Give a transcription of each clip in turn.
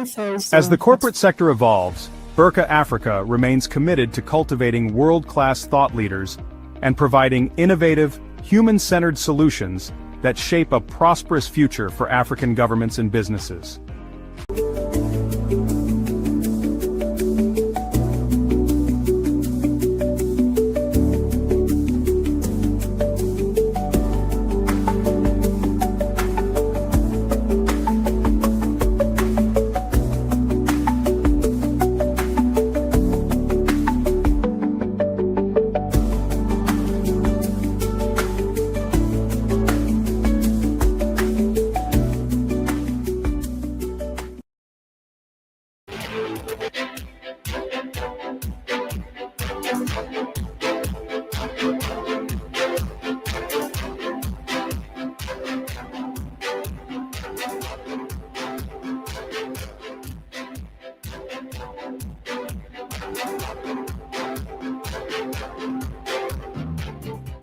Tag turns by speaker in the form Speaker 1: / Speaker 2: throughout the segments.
Speaker 1: every Thursday.
Speaker 2: As the corporate sector evolves, Burka Africa remains committed to cultivating world-class thought leaders and providing innovative, human-centered solutions that shape a prosperous future for African governments and businesses.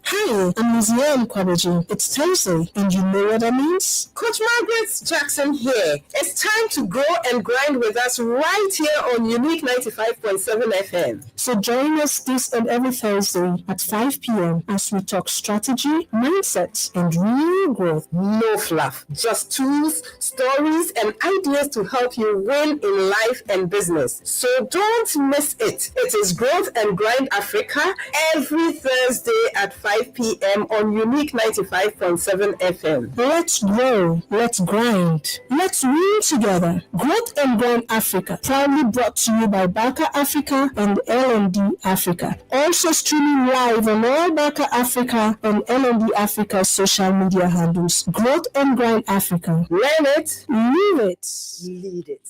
Speaker 1: Hi, I'm Liziane Kwabeji. It's Thursday, and you know what that means?
Speaker 3: Coach Margaret Jackson here. It's time to grow and grind with us right here on Unique 95.7 FM.
Speaker 1: So join us this and every Thursday at 5 p.m. as we talk strategy, mindset, and real growth.
Speaker 3: No fluff, just tools, stories, and ideas to help you win in life and business. So don't miss it. It is Growth and Grind Africa every Thursday at 5 p.m. on Unique 95.7 FM.
Speaker 1: Let's grow, let's grind, let's win together. Growth and Grind Africa, proudly brought to you by Burka Africa and L&D Africa. Also streaming live on all Burka Africa and L&D Africa social media handles. Growth and Grind Africa.
Speaker 3: Learn it,
Speaker 1: Live it.
Speaker 3: lead it.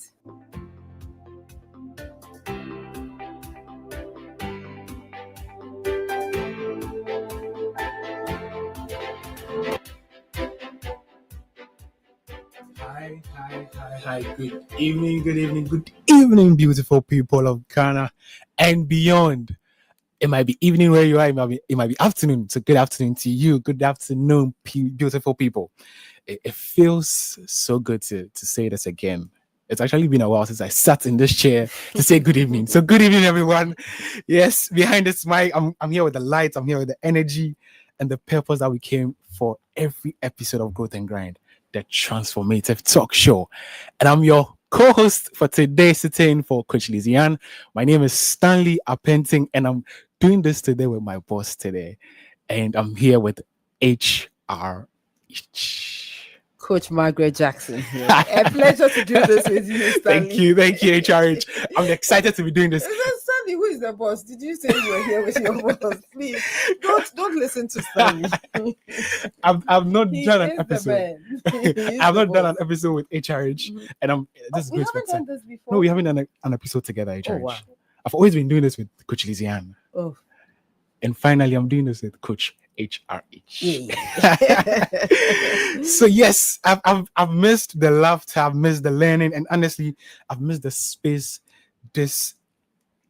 Speaker 4: Hi. Good evening, beautiful people of Ghana and beyond. It might be evening where you are, it might be afternoon. So good afternoon to you. Good afternoon, beautiful people. It feels so good to say this again. It's actually been a while since I sat in this chair to say good evening. So good evening, everyone. Yes, behind this mic, I'm here with the lights, I'm here with the energy and the purpose that we came for every episode of Growth and Grind, the transformative talk show. And I'm your co-host for today, sitting for Coach Liziane. My name is Stanley Apenting, and I'm doing this today with my boss today. And I'm here with HRH.
Speaker 3: Coach Margaret Jackson here. A pleasure to do this with you, Stanley.
Speaker 4: Thank you, HRH. I'm excited to be doing this.
Speaker 3: Is that Stanley? Who is the boss? Did you say you were here with your boss? Please, don't listen to Stanley.
Speaker 4: I've not
Speaker 3: He
Speaker 4: done an
Speaker 3: is the
Speaker 4: episode.
Speaker 3: man. He is
Speaker 4: I've
Speaker 3: the
Speaker 4: not done an
Speaker 3: boss.
Speaker 4: episode with HRH, and this is
Speaker 3: We
Speaker 4: great.
Speaker 3: haven't done this before.
Speaker 4: No, we haven't done an episode together, HRH.
Speaker 3: Oh, wow.
Speaker 4: I've always been doing this with Coach Liziane.
Speaker 3: Oh,
Speaker 4: And finally, I'm doing this with Coach HRH.
Speaker 3: yeah.
Speaker 4: So yes, I've missed the laughter, I've missed the learning, and honestly, I've missed the space this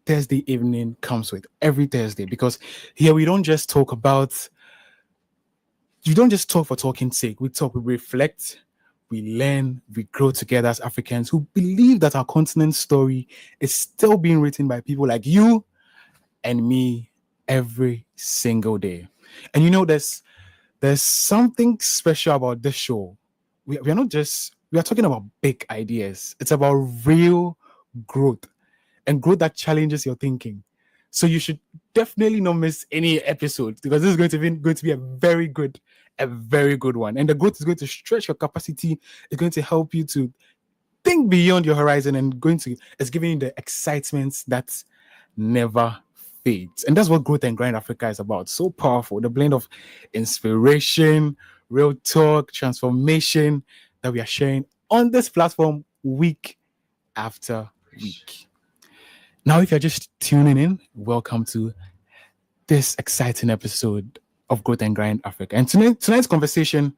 Speaker 4: Thursday evening comes with every Thursday, because here we don't just talk for talking's sake. We talk, we reflect, we learn, we grow together as Africans who believe that our continent's story is still being written by people like you and me every single day. And you know, there's something special about this show. We are talking about big ideas. It's about real growth, and growth that challenges your thinking. So you should definitely not miss any episode, because this is going to be a very good one. And the growth is going to stretch your capacity. It's going to help you to think beyond your horizon, and it's giving you the excitement that never fades. And that's what Growth and Grind Africa is about. So powerful. The blend of inspiration, real talk, transformation that we are sharing on this platform week after week. Now, if you're just tuning in, welcome to this exciting episode of Growth and Grind Africa. And tonight's conversation,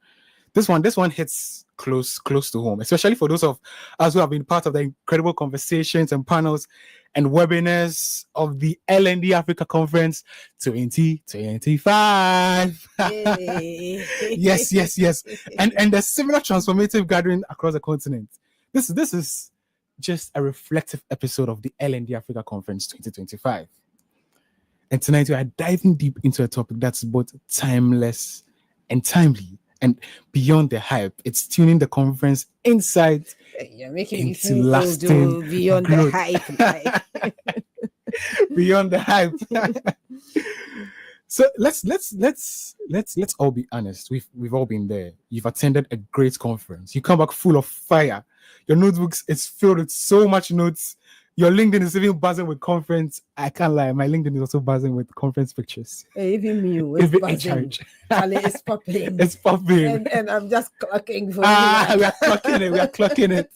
Speaker 4: this one hits close to home, especially for those of us who have been part of the incredible conversations and panels and webinars of the L&D Africa Conference 2025. Yes. And the similar transformative gathering across the continent. This is just a reflective episode of the L&D Africa Conference 2025. And tonight we are diving deep into a topic that's both timeless and timely and beyond the hype. It's tuning the conference inside
Speaker 5: You're making me
Speaker 4: into
Speaker 5: feel
Speaker 4: lasting
Speaker 5: old, beyond
Speaker 4: growth.
Speaker 5: the hype. Like.
Speaker 4: Beyond the hype. So let's all be honest. We've all been there. You've attended a great conference. You come back full of fire. Your notebooks is filled with so much notes. Your LinkedIn is even buzzing with conference. I can't lie, my LinkedIn is also buzzing with conference pictures.
Speaker 5: Even me, it's
Speaker 4: Even
Speaker 5: buzzing.
Speaker 4: HRH.
Speaker 5: Charlie, it's popping.
Speaker 4: It's popping.
Speaker 5: And I'm just clocking for
Speaker 4: We
Speaker 5: you.
Speaker 4: are clocking it. We are clocking it.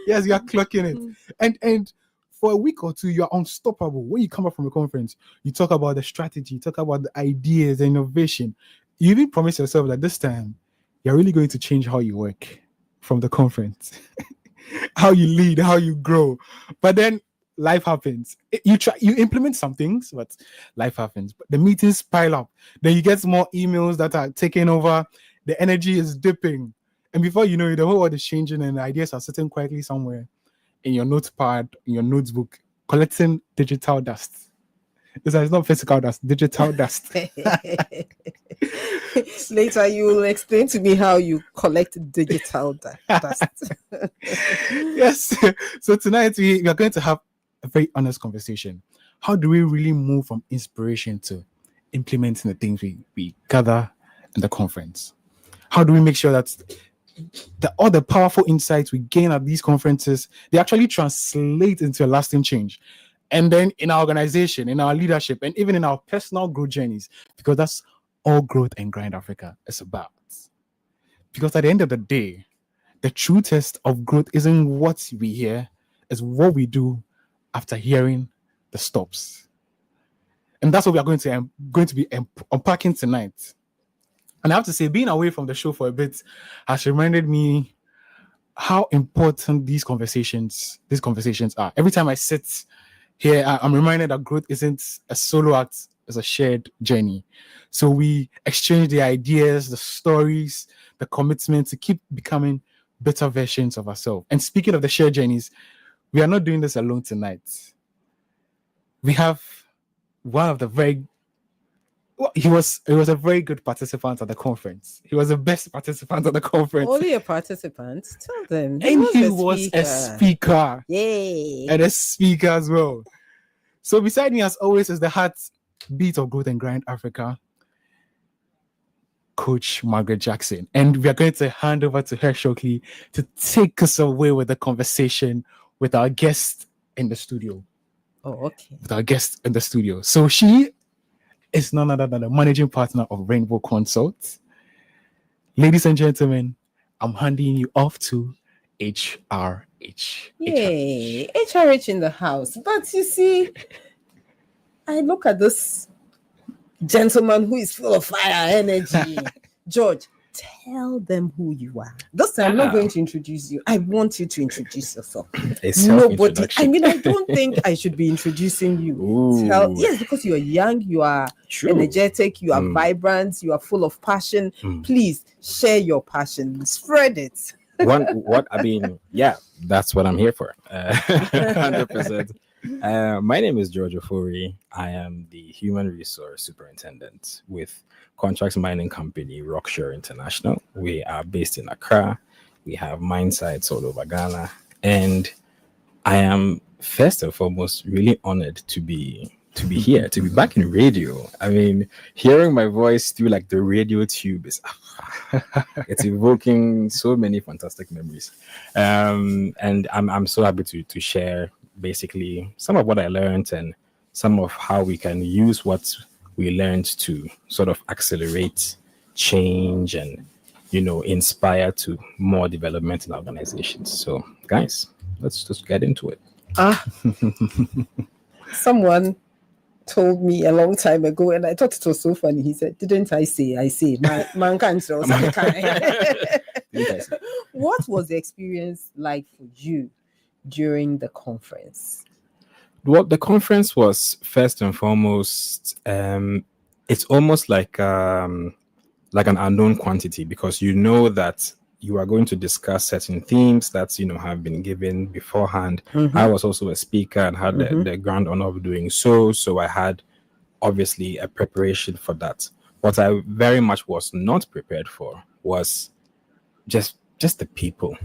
Speaker 4: Yes, we are clocking it. And for a week or two, you are unstoppable. When you come up from a conference, you talk about the strategy, you talk about the ideas, the innovation. You even promise yourself that this time you're really going to change how you work from the conference, how you lead, how you grow. But then life happens. You implement some things, but life happens. But the meetings pile up. Then you get more emails that are taking over. The energy is dipping. And before you know it, the whole world is changing and the ideas are sitting quietly somewhere in your notepad, in your notebook, collecting digital dust. It's not physical dust, digital dust.
Speaker 5: Later, you will explain to me how you collect digital dust.
Speaker 4: Yes. So tonight we are going to have a very honest conversation. How do we really move from inspiration to implementing the things we gather in the conference? How do we make sure that all the powerful insights we gain at these conferences, they actually translate into a lasting change? And then in our organization, in our leadership, and even in our personal growth journeys, because that's all Growth and Grind Africa is about. Because at the end of the day, the true test of growth isn't what we hear, it's what we do after hearing the stops. And that's what we are going to be unpacking tonight. And I have to say, being away from the show for a bit has reminded me how important these conversations are. Every time I sit here, I'm reminded that growth isn't a solo act, it's a shared journey. So we exchange the ideas, the stories, the commitment to keep becoming better versions of ourselves. And speaking of the shared journeys, we are not doing this alone tonight. We have one of the he was a very good participant at the conference. He was the best participant at the conference.
Speaker 5: Only a participant. Tell them.
Speaker 4: And he was a speaker.
Speaker 5: Yay.
Speaker 4: And a speaker as well. So beside me, as always, is the heartbeat of Growth and Grind Africa, Coach Margaret Jackson. And we are going to hand over to her shortly to take us away with the conversation with our guest in the studio.
Speaker 5: Oh, okay.
Speaker 4: With our guest in the studio. So she is none other than the managing partner of Rainbow Consult. Ladies and gentlemen, I'm handing you off to HRH.
Speaker 5: Yay, HRH in the house. But you see, I look at this gentleman who is full of fire, energy. George, tell them who you are. This time, I'm not going to introduce you. I want you to introduce yourself. Nobody. I mean, I don't think I should be introducing you. Yes, because you are young, you are energetic, you are vibrant, you are full of passion. Please share your passion, spread it.
Speaker 6: That's what I'm here for. 100%. My name is George Ofori. I am the Human Resource Superintendent with Contracts Mining Company Rockshore International. We are based in Accra. We have mine sites all over Ghana. And I am first and foremost really honored to be here, to be back in radio. I mean, hearing my voice through like the radio tube is it's evoking so many fantastic memories. And I'm so happy to share basically some of what I learned and some of how we can use what we learned to sort of accelerate change and, inspire to more development in organizations. So guys, let's just get into it.
Speaker 5: Someone told me a long time ago, and I thought it was so funny. He said, "Didn't I say? I say, man can't so What was the experience like for you during the conference?
Speaker 6: Well, the conference was first and foremost, it's almost like an unknown quantity, because you know that you are going to discuss certain themes that have been given beforehand. I was also a speaker and had the grand honor of doing so I had obviously a preparation for that. What I very much was not prepared for was just the people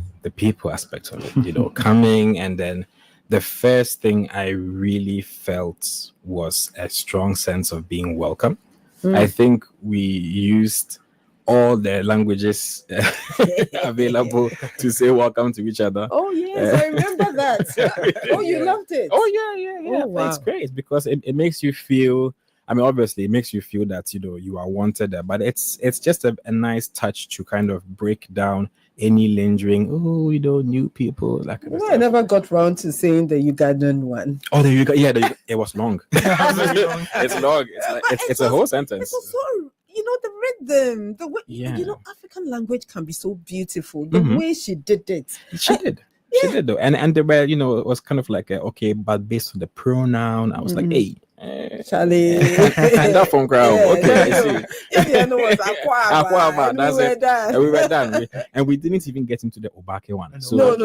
Speaker 6: aspect of it, coming. And then the first thing I really felt was a strong sense of being welcome. I think we used all the languages available to say welcome to each other.
Speaker 5: Oh yes, I remember that. Oh, you loved it.
Speaker 6: Oh yeah.
Speaker 5: Oh, wow.
Speaker 6: It's great because it makes you feel. I mean, obviously, it makes you feel that you are wanted there, but it's just a nice touch to kind of break down any lingering new people. Like
Speaker 5: I never got round to saying the Ugandan one.
Speaker 6: Oh, it was long. It's long. It's a whole sentence.
Speaker 5: It was so, the rhythm, the way African language can be so beautiful. The way she did it.
Speaker 6: She did. She did though, and they were, it was kind of like okay, but based on the pronoun, I was like, hey.
Speaker 5: Charlie,
Speaker 6: and that phone crowd. Okay, I see.
Speaker 5: Yeah, no, it was Aquaba.
Speaker 6: That's
Speaker 5: we were done.
Speaker 6: And we were done. And we didn't even get into the Obake one. So
Speaker 5: No.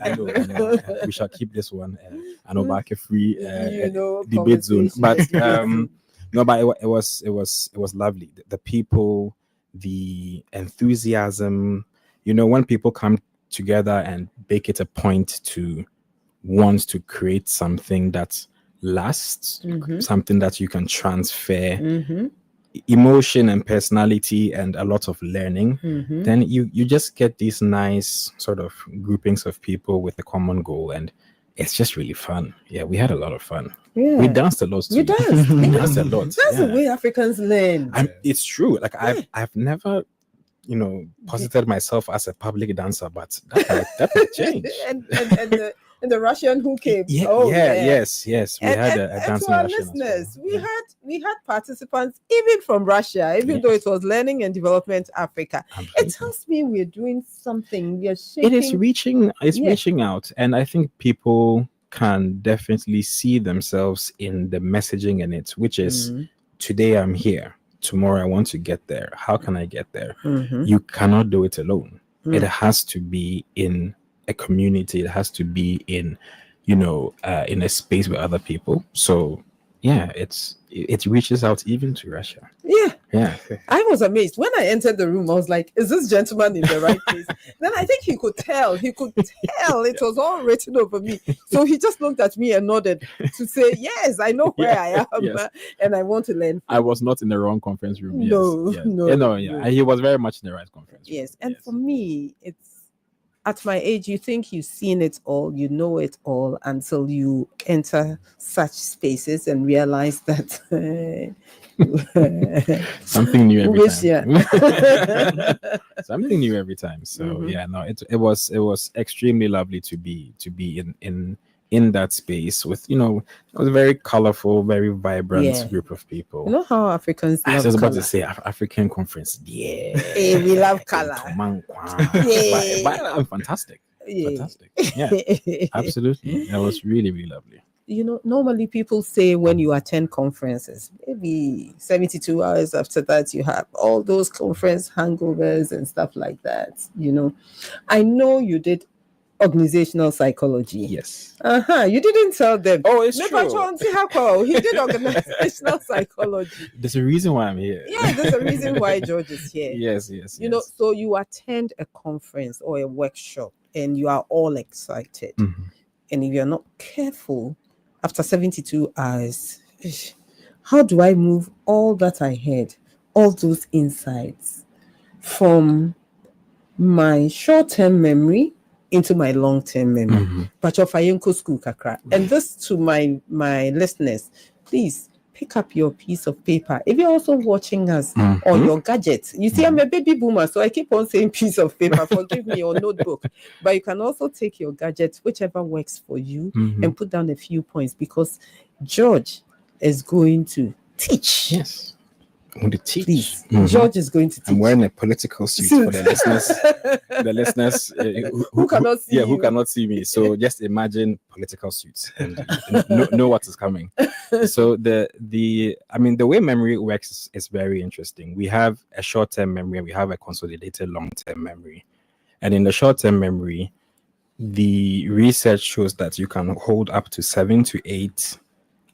Speaker 6: I know. We shall keep this one an Obake free debate zone. But but it was lovely. The people, the enthusiasm. When people come together and make it a point to want to create something that lasts, something that you can transfer emotion and personality and a lot of learning, then you just get these nice sort of groupings of people with a common goal, and it's just really fun. Yeah, we had a lot of fun.
Speaker 5: Yeah.
Speaker 6: We danced a lot too.
Speaker 5: You danced.
Speaker 6: We danced a lot.
Speaker 5: That's the way Africans learn.
Speaker 6: It's true. Like I've never posited myself as a public dancer, but that might change.
Speaker 5: and the Russian who came.
Speaker 6: Yes. We had a dancing
Speaker 5: to our
Speaker 6: Russian
Speaker 5: listeners,
Speaker 6: as well.
Speaker 5: we had participants even from Russia, even though it was Learning and Development Africa.
Speaker 6: Absolutely.
Speaker 5: It tells me we're doing something. We are shaping.
Speaker 6: It is reaching out, and I think people can definitely see themselves in the messaging in it, which is today I'm here, tomorrow I want to get there. How can I get there? You cannot do it alone. It has to be in a community. It has to be in in a space with other people. So yeah, it reaches out even to Russia. Yeah.
Speaker 5: I was amazed when I entered the room. I was like, is this gentleman in the right place? Then I think he could tell it was all written over me. So he just looked at me and nodded to say, yes, I know where I am, and I want to learn.
Speaker 6: I was not in the wrong conference room.
Speaker 5: No.
Speaker 6: He was very much in the right conference room.
Speaker 5: Yes, and for me, it's at my age, you think you've seen it all, you know it all, until you enter such spaces and realize that
Speaker 6: something new every time.
Speaker 5: Yeah.
Speaker 6: Something new every time. So it was extremely lovely to be in that space with it was a very colorful, very vibrant group of people.
Speaker 5: You know how Africans love
Speaker 6: I was about
Speaker 5: color.
Speaker 6: to say African conference. Yeah,
Speaker 5: we love color.
Speaker 6: But fantastic. Fantastic. Yeah, absolutely. That was really, really lovely.
Speaker 5: Normally people say when you attend conferences, maybe 72 hours after that, you have all those conference hangovers and stuff like that. I know you did organizational psychology.
Speaker 6: Yes.
Speaker 5: You didn't tell them.
Speaker 6: Oh, it's true.
Speaker 5: He did organizational psychology.
Speaker 6: There's a reason why I'm here.
Speaker 5: Yeah, there's a reason why George is here.
Speaker 6: Yes.
Speaker 5: So you attend a conference or a workshop and you are all excited. And if you're not careful, after 72 hours, how do I move all that I had, all those insights from my short-term memory into my long-term memory? But of school kakra. And this to my listeners, please pick up your piece of paper. If you're also watching us on your gadget, you see, I'm a baby boomer, so I keep on saying piece of paper, forgive me, or notebook. But you can also take your gadget, whichever works for you, and put down a few points, because George is going to teach.
Speaker 6: Yes. I'm going to teach.
Speaker 5: Please. George is going to teach.
Speaker 6: I'm wearing a political suit for the listeners. The listeners
Speaker 5: who cannot see
Speaker 6: who cannot see me. So just imagine political suits and know what is coming. So the way memory works is very interesting. We have a short-term memory and we have a consolidated long-term memory. And in the short-term memory, the research shows that you can hold up to 7 to 8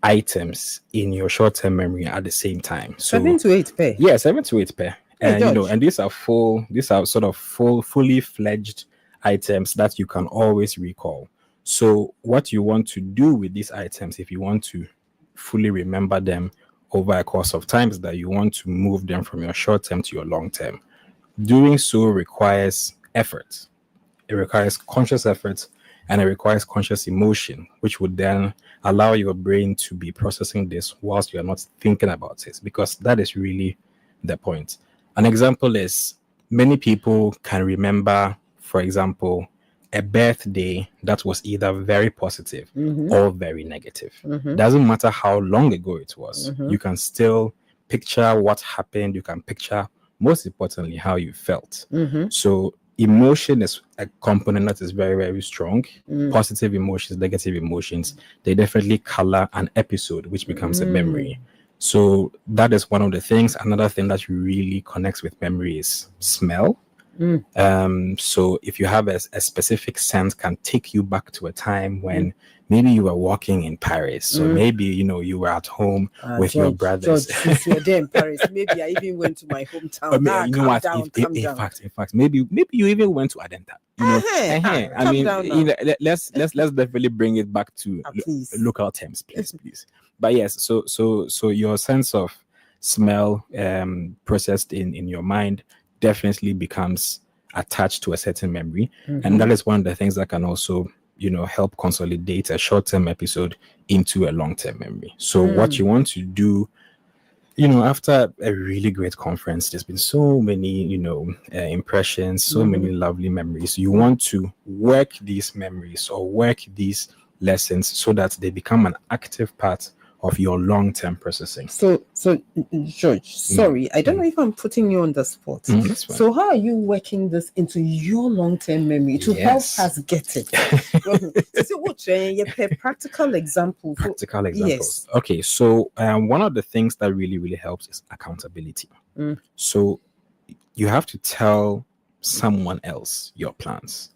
Speaker 6: items in your short-term memory at the same time. So
Speaker 5: 7 to 8 pair.
Speaker 6: yeah, 7 to 8 pair.
Speaker 5: Hey,
Speaker 6: And
Speaker 5: George.
Speaker 6: and these are sort of fully fledged items that you can always recall. So what you want to do with these items, if you want to fully remember them over a course of time, is that you want to move them from your short term to your long term. Doing so requires effort. It requires conscious effort, and it requires conscious emotion, which would then allow your brain to be processing this whilst you're not thinking about it, because that is really the point. An example is many people can remember, for example, a birthday that was either very positive or very negative. Doesn't matter how long ago it was. You can still picture what happened. You can picture, most importantly, how you felt. So emotion is a component that is very, very strong. Positive emotions, negative emotions, they definitely color an episode, which becomes a memory. So that is one of the things. Another thing that really connects with memory is smell. So if you have a specific scent, can take you back to a time when maybe you were walking in Paris. So maybe, you were at home with your brothers.
Speaker 5: George, since you're there in Paris, maybe I even went to my hometown.
Speaker 6: You know what? In fact, maybe you even went to Adenta. I mean, let's definitely bring it back to local terms, please. But yes, so your sense of smell processed in your mind definitely becomes attached to a certain memory, and that is one of the things that can also help consolidate a short-term episode into a long-term memory. So what you want to do, after a really great conference, there's been so many impressions, so many lovely memories. You want to work these memories or work these lessons so that they become an active part of your long-term processing.
Speaker 5: So George, sorry, I don't know if I'm putting you on the spot.
Speaker 6: That's fine.
Speaker 5: So how are you working this into your long-term memory to help us get it? Practical example.
Speaker 6: Practical examples.
Speaker 5: Yes.
Speaker 6: Okay, so one of the things that really, really helps is accountability. So you have to tell someone else your plans,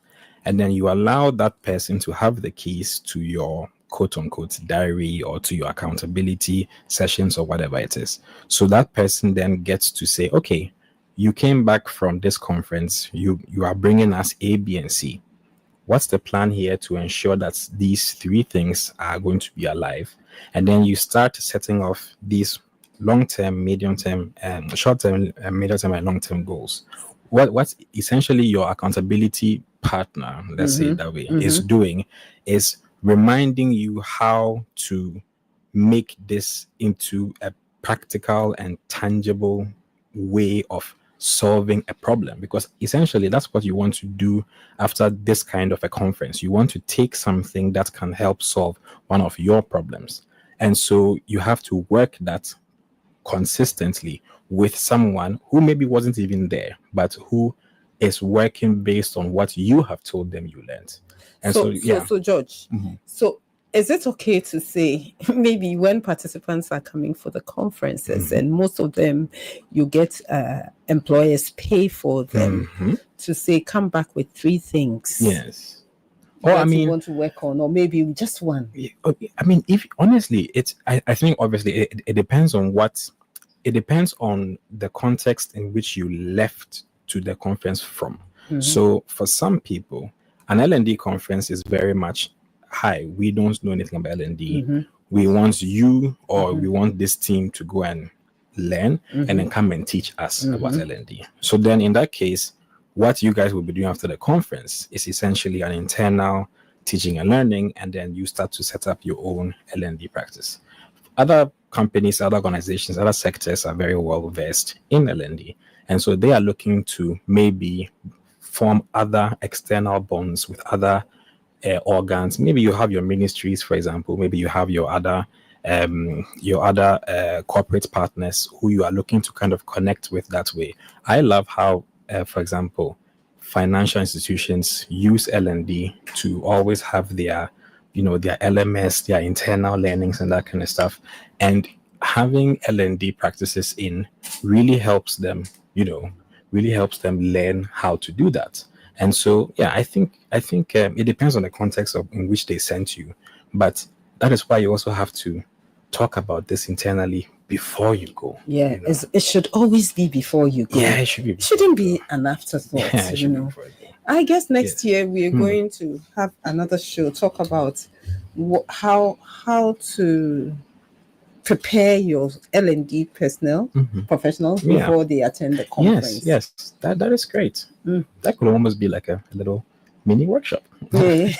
Speaker 6: and then you allow that person to have the keys to your quote-unquote diary or to your accountability sessions or whatever it is. So that person then gets to say, okay, you came back from this conference, you are bringing us A, B, and C. What's the plan here to ensure that these 3 things are going to be alive? And then you start setting off these long-term, medium-term, short-term, medium-term, and long-term goals. What's essentially your accountability partner, let's say it that way, is doing is reminding you how to make this into a practical and tangible way of solving a problem, because essentially that's what you want to do after this kind of a conference. You want to take something that can help solve one of your problems, and so you have to work that consistently with someone who maybe wasn't even there, but who is working based on what you have told them you learned. And
Speaker 5: so George, so is it okay to say maybe when participants are coming for the conferences and most of them you get employers pay for them to say come back with 3 things?
Speaker 6: Yes.
Speaker 5: Or you want to work on, or maybe just one.
Speaker 6: I mean, if honestly, I think obviously it depends on the context in which you left to the conference from. So for some people, an L&D conference is very much, hi, we don't know anything about L&D. We want you or we want this team to go and learn and then come and teach us about L&D. So then in that case, what you guys will be doing after the conference is essentially an internal teaching and learning, and then you start to set up your own L&D practice. Other companies, other organizations, other sectors are very well versed in L&D, and so they are looking to maybe form other external bonds with other organs. Maybe you have your ministries, for example. Maybe you have your other corporate partners who you are looking to kind of connect with that way. I love how, for example, financial institutions use L&D to always have their LMS, their internal learnings and that kind of stuff. And having L&D practices in really helps them learn how to do that. And so, yeah, I think it depends on the context in which they sent you, but that is why you also have to talk about this internally before you go.
Speaker 5: Yeah,
Speaker 6: you know?
Speaker 5: it should always be before you go.
Speaker 6: Yeah, it should be.
Speaker 5: It shouldn't be an afterthought.
Speaker 6: Yeah, it
Speaker 5: you
Speaker 6: should be
Speaker 5: know.
Speaker 6: before you go.
Speaker 5: I guess next
Speaker 6: Yes.
Speaker 5: year we are going to have another show talk about how to prepare your L&D personnel professionals
Speaker 6: Yeah.
Speaker 5: before they attend the conference.
Speaker 6: Yes, that is great. That could almost be like a little mini workshop.
Speaker 5: Yeah.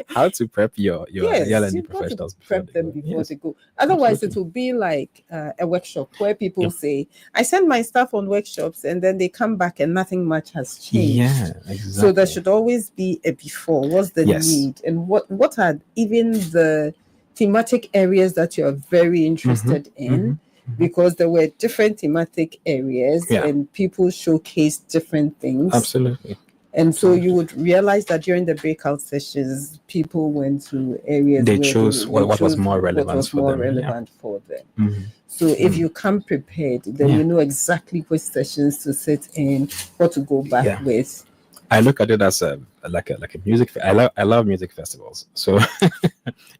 Speaker 6: How to prep your
Speaker 5: Yes,
Speaker 6: L&D
Speaker 5: you've got to
Speaker 6: professionals before
Speaker 5: prep
Speaker 6: they
Speaker 5: them
Speaker 6: go.
Speaker 5: before
Speaker 6: Yes.
Speaker 5: they go. Otherwise,
Speaker 6: Absolutely.
Speaker 5: it will be like a workshop where people say, "I send my staff on workshops," and then they come back and nothing much has changed.
Speaker 6: Yeah, exactly.
Speaker 5: So there should always be a before. What's the
Speaker 6: Yes.
Speaker 5: need, and what are even the thematic areas that you are very interested in? Because there were different thematic areas,
Speaker 6: Yeah.
Speaker 5: and people showcased different things.
Speaker 6: Absolutely.
Speaker 5: And so you would realize that during the breakout sessions, people went to areas
Speaker 6: They
Speaker 5: where
Speaker 6: chose what was
Speaker 5: chose
Speaker 6: more
Speaker 5: what
Speaker 6: relevant
Speaker 5: was
Speaker 6: for
Speaker 5: more
Speaker 6: them, yeah.
Speaker 5: relevant for them.
Speaker 6: Mhm.
Speaker 5: So if you come prepared, then
Speaker 6: Yeah.
Speaker 5: you know exactly which sessions to sit in, what to go back
Speaker 6: Yeah.
Speaker 5: with.
Speaker 6: I look at it as like a music. I love music festivals. So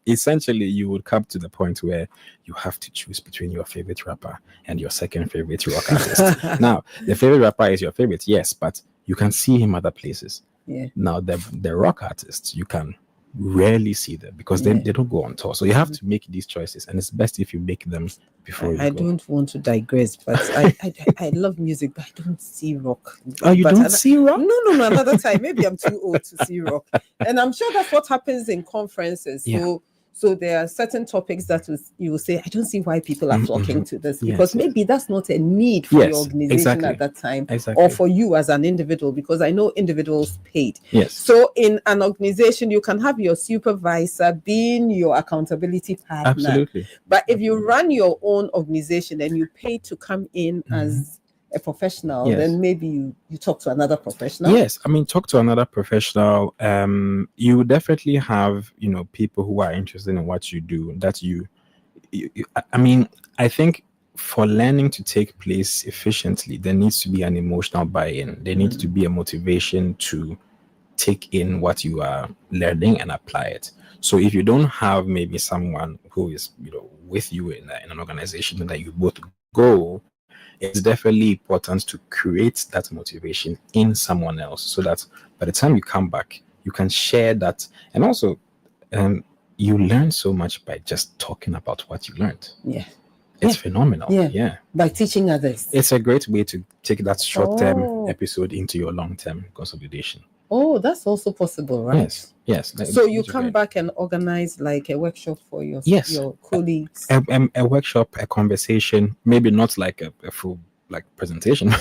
Speaker 6: essentially, you would come to the point where you have to choose between your favorite rapper and your second favorite rock artist. Now, the favorite rapper is your favorite, yes, but you can see him other places.
Speaker 5: Yeah.
Speaker 6: Now, the rock artists, you can rarely see them because they don't go on tour. So you have to make these choices, and it's best if you make them before you
Speaker 5: I
Speaker 6: go.
Speaker 5: don't want to digress, but I love music, but I don't see rock.
Speaker 6: Oh, you
Speaker 5: But
Speaker 6: don't see rock?
Speaker 5: No, another time. Maybe I'm too old to see rock. And I'm sure that's what happens in conferences.
Speaker 6: Yeah.
Speaker 5: So there are certain topics that you will say, I don't see why people are flocking to this,
Speaker 6: Yes,
Speaker 5: because
Speaker 6: yes.
Speaker 5: maybe that's not a need for
Speaker 6: Yes,
Speaker 5: your organization
Speaker 6: exactly.
Speaker 5: at that time,
Speaker 6: Exactly.
Speaker 5: or for you as an individual, because I know individuals paid.
Speaker 6: Yes.
Speaker 5: So in an organization, you can have your supervisor being your accountability partner.
Speaker 6: Absolutely.
Speaker 5: But if you run your own organization and you pay to come in as a professional,
Speaker 6: Yes.
Speaker 5: then maybe you talk to another professional.
Speaker 6: Yes, I mean, talk to another professional. You will definitely have, people who are interested in what you do. That I mean, I think for learning to take place efficiently, there needs to be an emotional buy-in. There needs to be a motivation to take in what you are learning and apply it. So if you don't have maybe someone who is, with you in an organization that you both go, it's definitely important to create that motivation in someone else so that by the time you come back, you can share that. And also, you learn so much by just talking about what you learned.
Speaker 5: Yeah.
Speaker 6: It's phenomenal.
Speaker 5: Yeah. By teaching others.
Speaker 6: It's a great way to take that short-term episode into your long-term consolidation.
Speaker 5: Oh, that's also possible, right?
Speaker 6: Yes.
Speaker 5: So you come back and organize like a workshop for your colleagues.
Speaker 6: A workshop, a conversation, maybe not like a full presentation,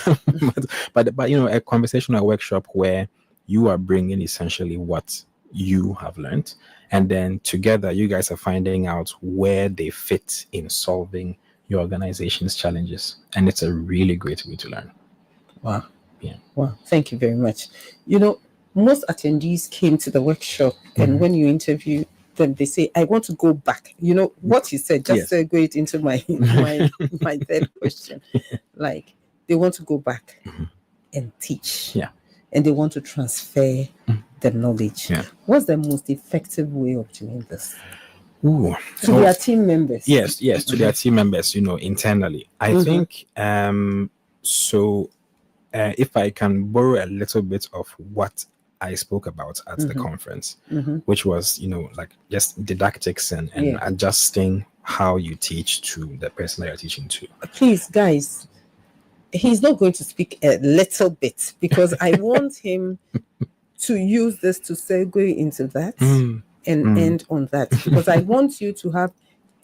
Speaker 6: but a conversation, a workshop where you are bringing essentially what you have learned, and then together you guys are finding out where they fit in solving your organization's challenges, and it's a really great way to learn.
Speaker 5: Wow.
Speaker 6: Yeah.
Speaker 5: Wow. Thank you very much. Most attendees came to the workshop, and when you interview them, they say, I want to go back. What you said just segued into my my third question. Like, they want to go back and teach.
Speaker 6: Yeah.
Speaker 5: And they want to transfer the knowledge.
Speaker 6: Yeah.
Speaker 5: What's the most effective way of doing this?
Speaker 6: To
Speaker 5: their team members.
Speaker 6: Yes, to their team members, internally. I think so if I can borrow a little bit of what I spoke about at the conference, which was, just didactics and adjusting how you teach to the person that you're teaching to.
Speaker 5: Please, guys, he's not going to speak a little bit because I want him to use this to segue into that and end on that, because I want you to have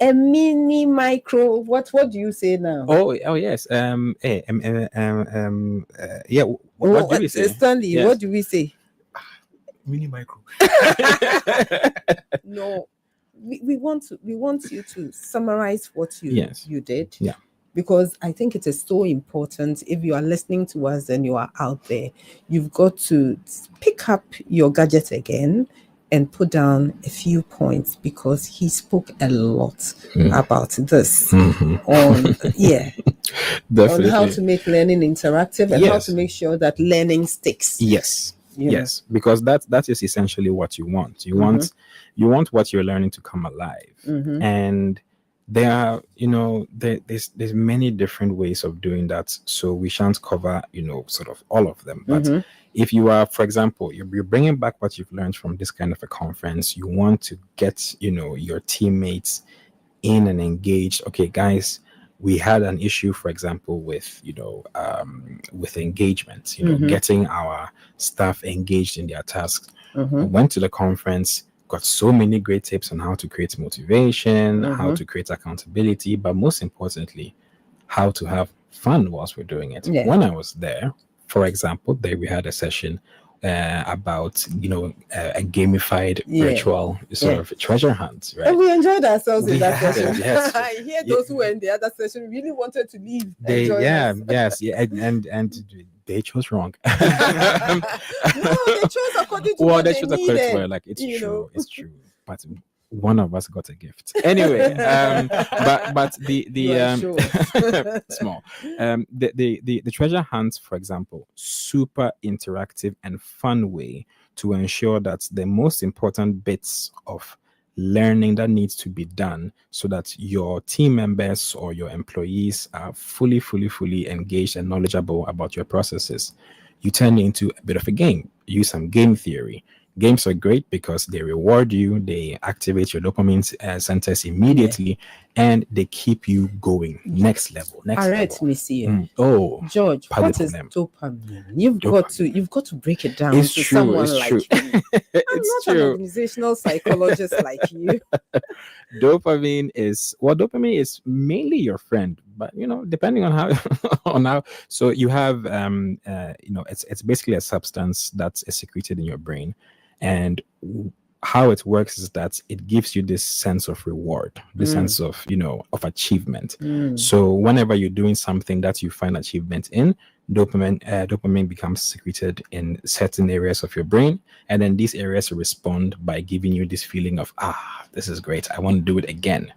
Speaker 5: a mini micro. What do you say now?
Speaker 6: Oh yes. What do we say?
Speaker 5: Stanley,
Speaker 6: Yes.
Speaker 5: what do we say?
Speaker 4: Mini micro.
Speaker 5: No, we want you to summarize what you did.
Speaker 6: Yeah.
Speaker 5: Because I think it is so important. If you are listening to us and you are out there, you've got to pick up your gadget again and put down a few points, because he spoke a lot about this on
Speaker 6: Definitely.
Speaker 5: how to make learning interactive and how to make sure that learning sticks.
Speaker 6: Yes.
Speaker 5: you know.
Speaker 6: Yes, because that is essentially what you want. You want what you're learning to come alive. And there are, there's many different ways of doing that. So we shan't cover, sort of all of them. But if you are, for example, you're bringing back what you've learned from this kind of a conference, you want to get, your teammates in and engaged. Okay, guys, we had an issue, for example, with with engagement, getting our staff engaged in their tasks. Went to the conference, got so many great tips on how to create motivation, how to create accountability, but most importantly, how to have fun whilst we're doing it.
Speaker 5: Yeah.
Speaker 6: When I was there, for example, there we had a session about a gamified virtual sort of treasure hunt, right?
Speaker 5: And we enjoyed ourselves in that session.
Speaker 6: Yes.
Speaker 5: I hear those who were in the other session really wanted to leave.
Speaker 6: And they chose wrong.
Speaker 5: No, they chose according to what they needed.
Speaker 6: Like it's true, it's true. But one of us got a gift anyway. But the small the treasure hunt, for example, super interactive and fun way to ensure that the most important bits of learning that needs to be done so that your team members or your employees are fully engaged and knowledgeable about your processes. You turn it into a bit of a game. Use some game theory. Games are great because they reward you, they activate your dopamine centers immediately, and they keep you going. Next level.
Speaker 5: All right, Monsieur.
Speaker 6: pardon
Speaker 5: George, what is
Speaker 6: them.
Speaker 5: dopamine? You've got to break it down
Speaker 6: It's
Speaker 5: to
Speaker 6: true,
Speaker 5: someone
Speaker 6: it's
Speaker 5: like
Speaker 6: true.
Speaker 5: you. I'm
Speaker 6: It's
Speaker 5: not an
Speaker 6: true.
Speaker 5: organizational psychologist like you.
Speaker 6: Dopamine is mainly your friend, but depending on how so you have it's basically a substance that is secreted in your brain, and how it works is that it gives you this sense of reward, this sense of of achievement. So whenever you're doing something that you find achievement in, dopamine becomes secreted in certain areas of your brain, and then these areas respond by giving you this feeling of this is great, I want to do it again.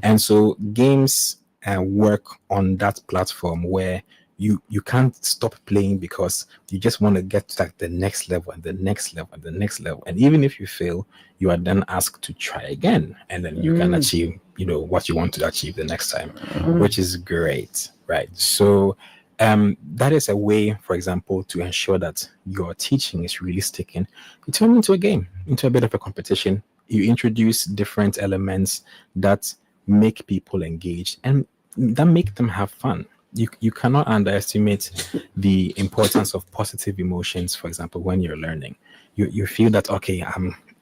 Speaker 6: And so games work on that platform where you can't stop playing because you just want to get to the next level and the next level and the next level. And even if you fail, you are then asked to try again, and then you can achieve what you want to achieve the next time, which is great, right? So that is a way, for example, to ensure that your teaching is really sticking. You turn into a game, into a bit of a competition. You introduce different elements that make people engaged and that make them have fun. You cannot underestimate the importance of positive emotions. For example, when you're learning, you feel that, okay,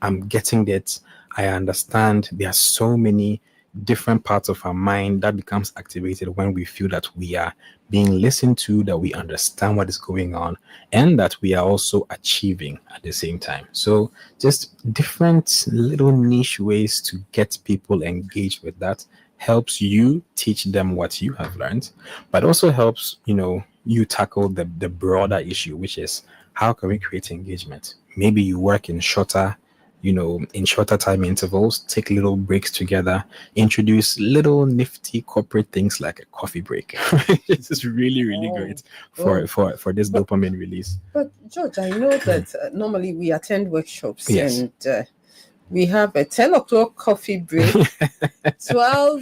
Speaker 6: I'm getting it, I understand. There are so many different parts of our mind that becomes activated when we feel that we are being listened to, that we understand what is going on, and that we are also achieving at the same time. So just different little niche ways to get people engaged with that helps you teach them what you have learned, but also helps you tackle the broader issue, which is how can we create engagement. Maybe you work in shorter time intervals, take little breaks together, introduce little nifty corporate things like a coffee break. This is really great for this dopamine release.
Speaker 5: But George, I know that normally we attend workshops,
Speaker 6: Yes.
Speaker 5: and we have a 10 o'clock coffee break, 12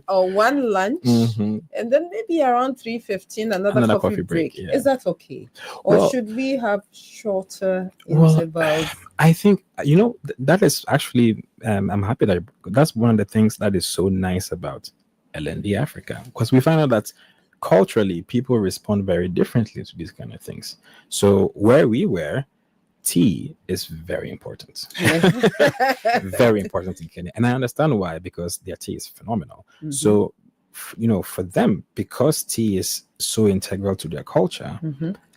Speaker 5: or 1 lunch, and then maybe around 3:15 another coffee break.
Speaker 6: Yeah.
Speaker 5: Is that okay? Or
Speaker 6: Well,
Speaker 5: should we have shorter intervals?
Speaker 6: I think that is actually I'm happy that's one of the things that is so nice about LND Africa, because we find out that culturally people respond very differently to these kind of things. So where we were, tea is very important. Very important in Kenya, and I understand why, because their tea is phenomenal. So for them, because tea is so integral to their culture,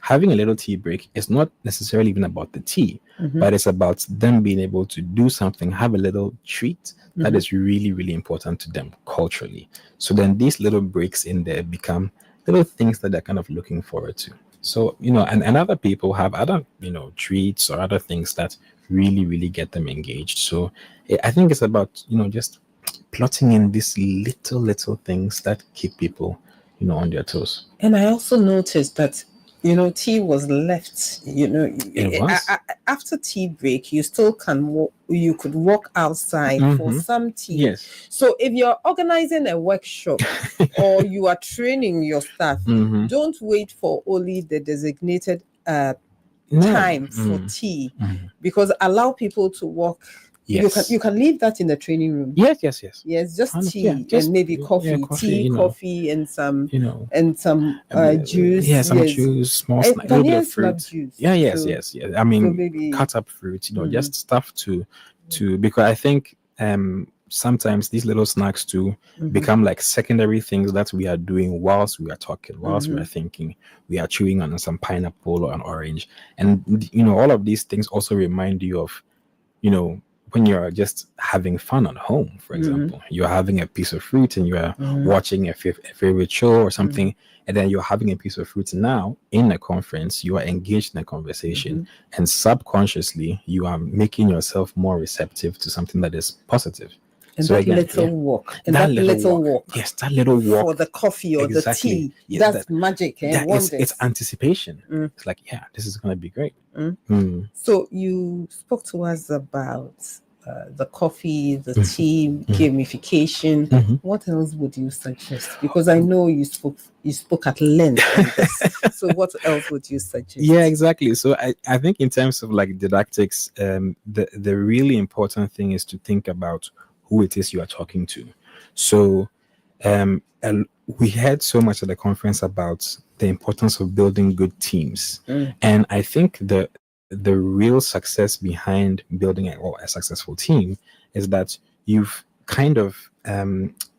Speaker 6: having a little tea break is not necessarily even about the tea, but it's about them being able to do something, have a little treat that is really important to them culturally. So then these little breaks in there become little things that they're kind of looking forward to. So, and other people have other, treats or other things that really get them engaged. So I think it's about, just plotting in these little things that keep people, on their toes.
Speaker 5: And I also noticed that tea was left.
Speaker 6: It was.
Speaker 5: After tea break, you still you could walk outside for some tea.
Speaker 6: Yes.
Speaker 5: So if you're organizing a workshop or you are training your staff, don't wait for only the designated time for tea, because allow people to walk.
Speaker 6: Yes.
Speaker 5: You can leave that in the training room.
Speaker 6: Yes.
Speaker 5: Just tea and maybe coffee, coffee, and some juice.
Speaker 6: Yeah, some juice, small snack, a little bit of fruit.
Speaker 5: Juice.
Speaker 6: Yes. I mean, cut up fruit. Just stuff to because I think sometimes these little snacks too become like secondary things that we are doing whilst we are talking, whilst we are thinking. We are chewing on some pineapple or an orange, and all of these things also remind you of when you're just having fun at home, for example. You're having a piece of fruit and you're watching a favorite show or something, and then you're having a piece of fruit now in a conference. You are engaged in a conversation, and subconsciously you are making yourself more receptive to something that is positive.
Speaker 5: And so that little walk.
Speaker 6: Yes, that little walk.
Speaker 5: For the coffee or the tea.
Speaker 6: Yes,
Speaker 5: that's magic.
Speaker 6: It's anticipation. It's like, this is going to be great.
Speaker 5: So you spoke to us about the coffee, the tea, gamification. What else would you suggest? Because I know you spoke at length on this. So what else would you suggest?
Speaker 6: Yeah, exactly. So I think in terms of like didactics, the really important thing is to think about who it is you are talking to. So we heard so much at the conference about the importance of building good teams. And I think the real success behind building a successful team is that you've kind of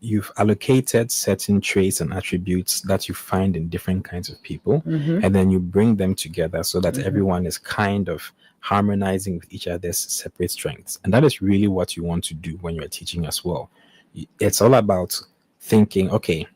Speaker 6: you've allocated certain traits and attributes that you find in different kinds of people, and then you bring them together so that everyone is kind of harmonizing with each other's separate strengths. And that is really what you want to do when you're teaching as well. It's all about thinking, okay,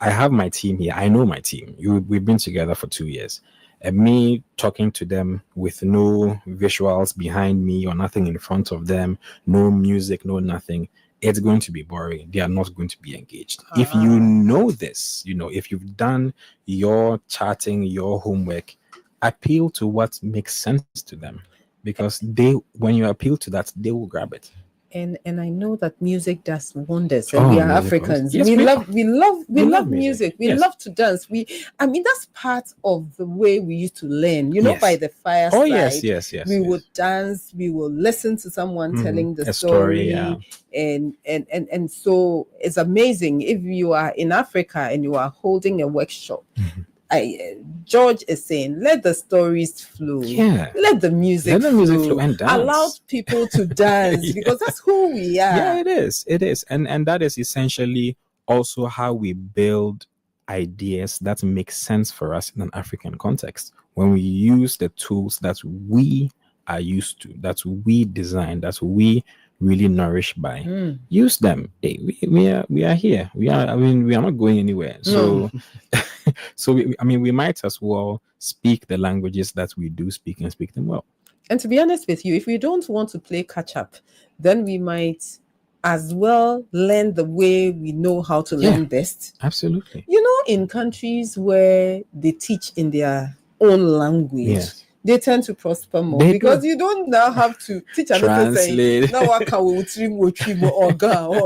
Speaker 6: I have my team here. I know my team. We've been together for 2 years. And me talking to them with no visuals behind me or nothing in front of them, no music, no nothing, it's going to be boring. They are not going to be engaged. If you know this, if you've done your charting, your homework, appeal to what makes sense to them, because when you appeal to that, they will grab it.
Speaker 5: And I know that music does wonders, and we are Africans.
Speaker 6: Yes,
Speaker 5: we love music. We love to dance. That's part of the way we used to learn. By the fireside.
Speaker 6: Oh yes.
Speaker 5: We would dance. We will listen to someone telling the
Speaker 6: story.
Speaker 5: And so it's amazing if you are in Africa and you are holding a workshop. George is saying, let the stories flow.
Speaker 6: Yeah.
Speaker 5: Let the music flow
Speaker 6: and dance.
Speaker 5: Allow people to dance because that's who we are.
Speaker 6: Yeah, it is. And that is essentially also how we build ideas that make sense for us in an African context. When we use the tools that we are used to, that we design, that we really nourished by, use them. Hey, we are here. We are not going anywhere. So we might as well speak the languages that we do speak and speak them well.
Speaker 5: And to be honest with you, if we don't want to play catch up, then we might as well learn the way we know how to learn best.
Speaker 6: Absolutely.
Speaker 5: In countries where they teach in their own language, they tend to prosper more because you don't now have to teach another saying. Now or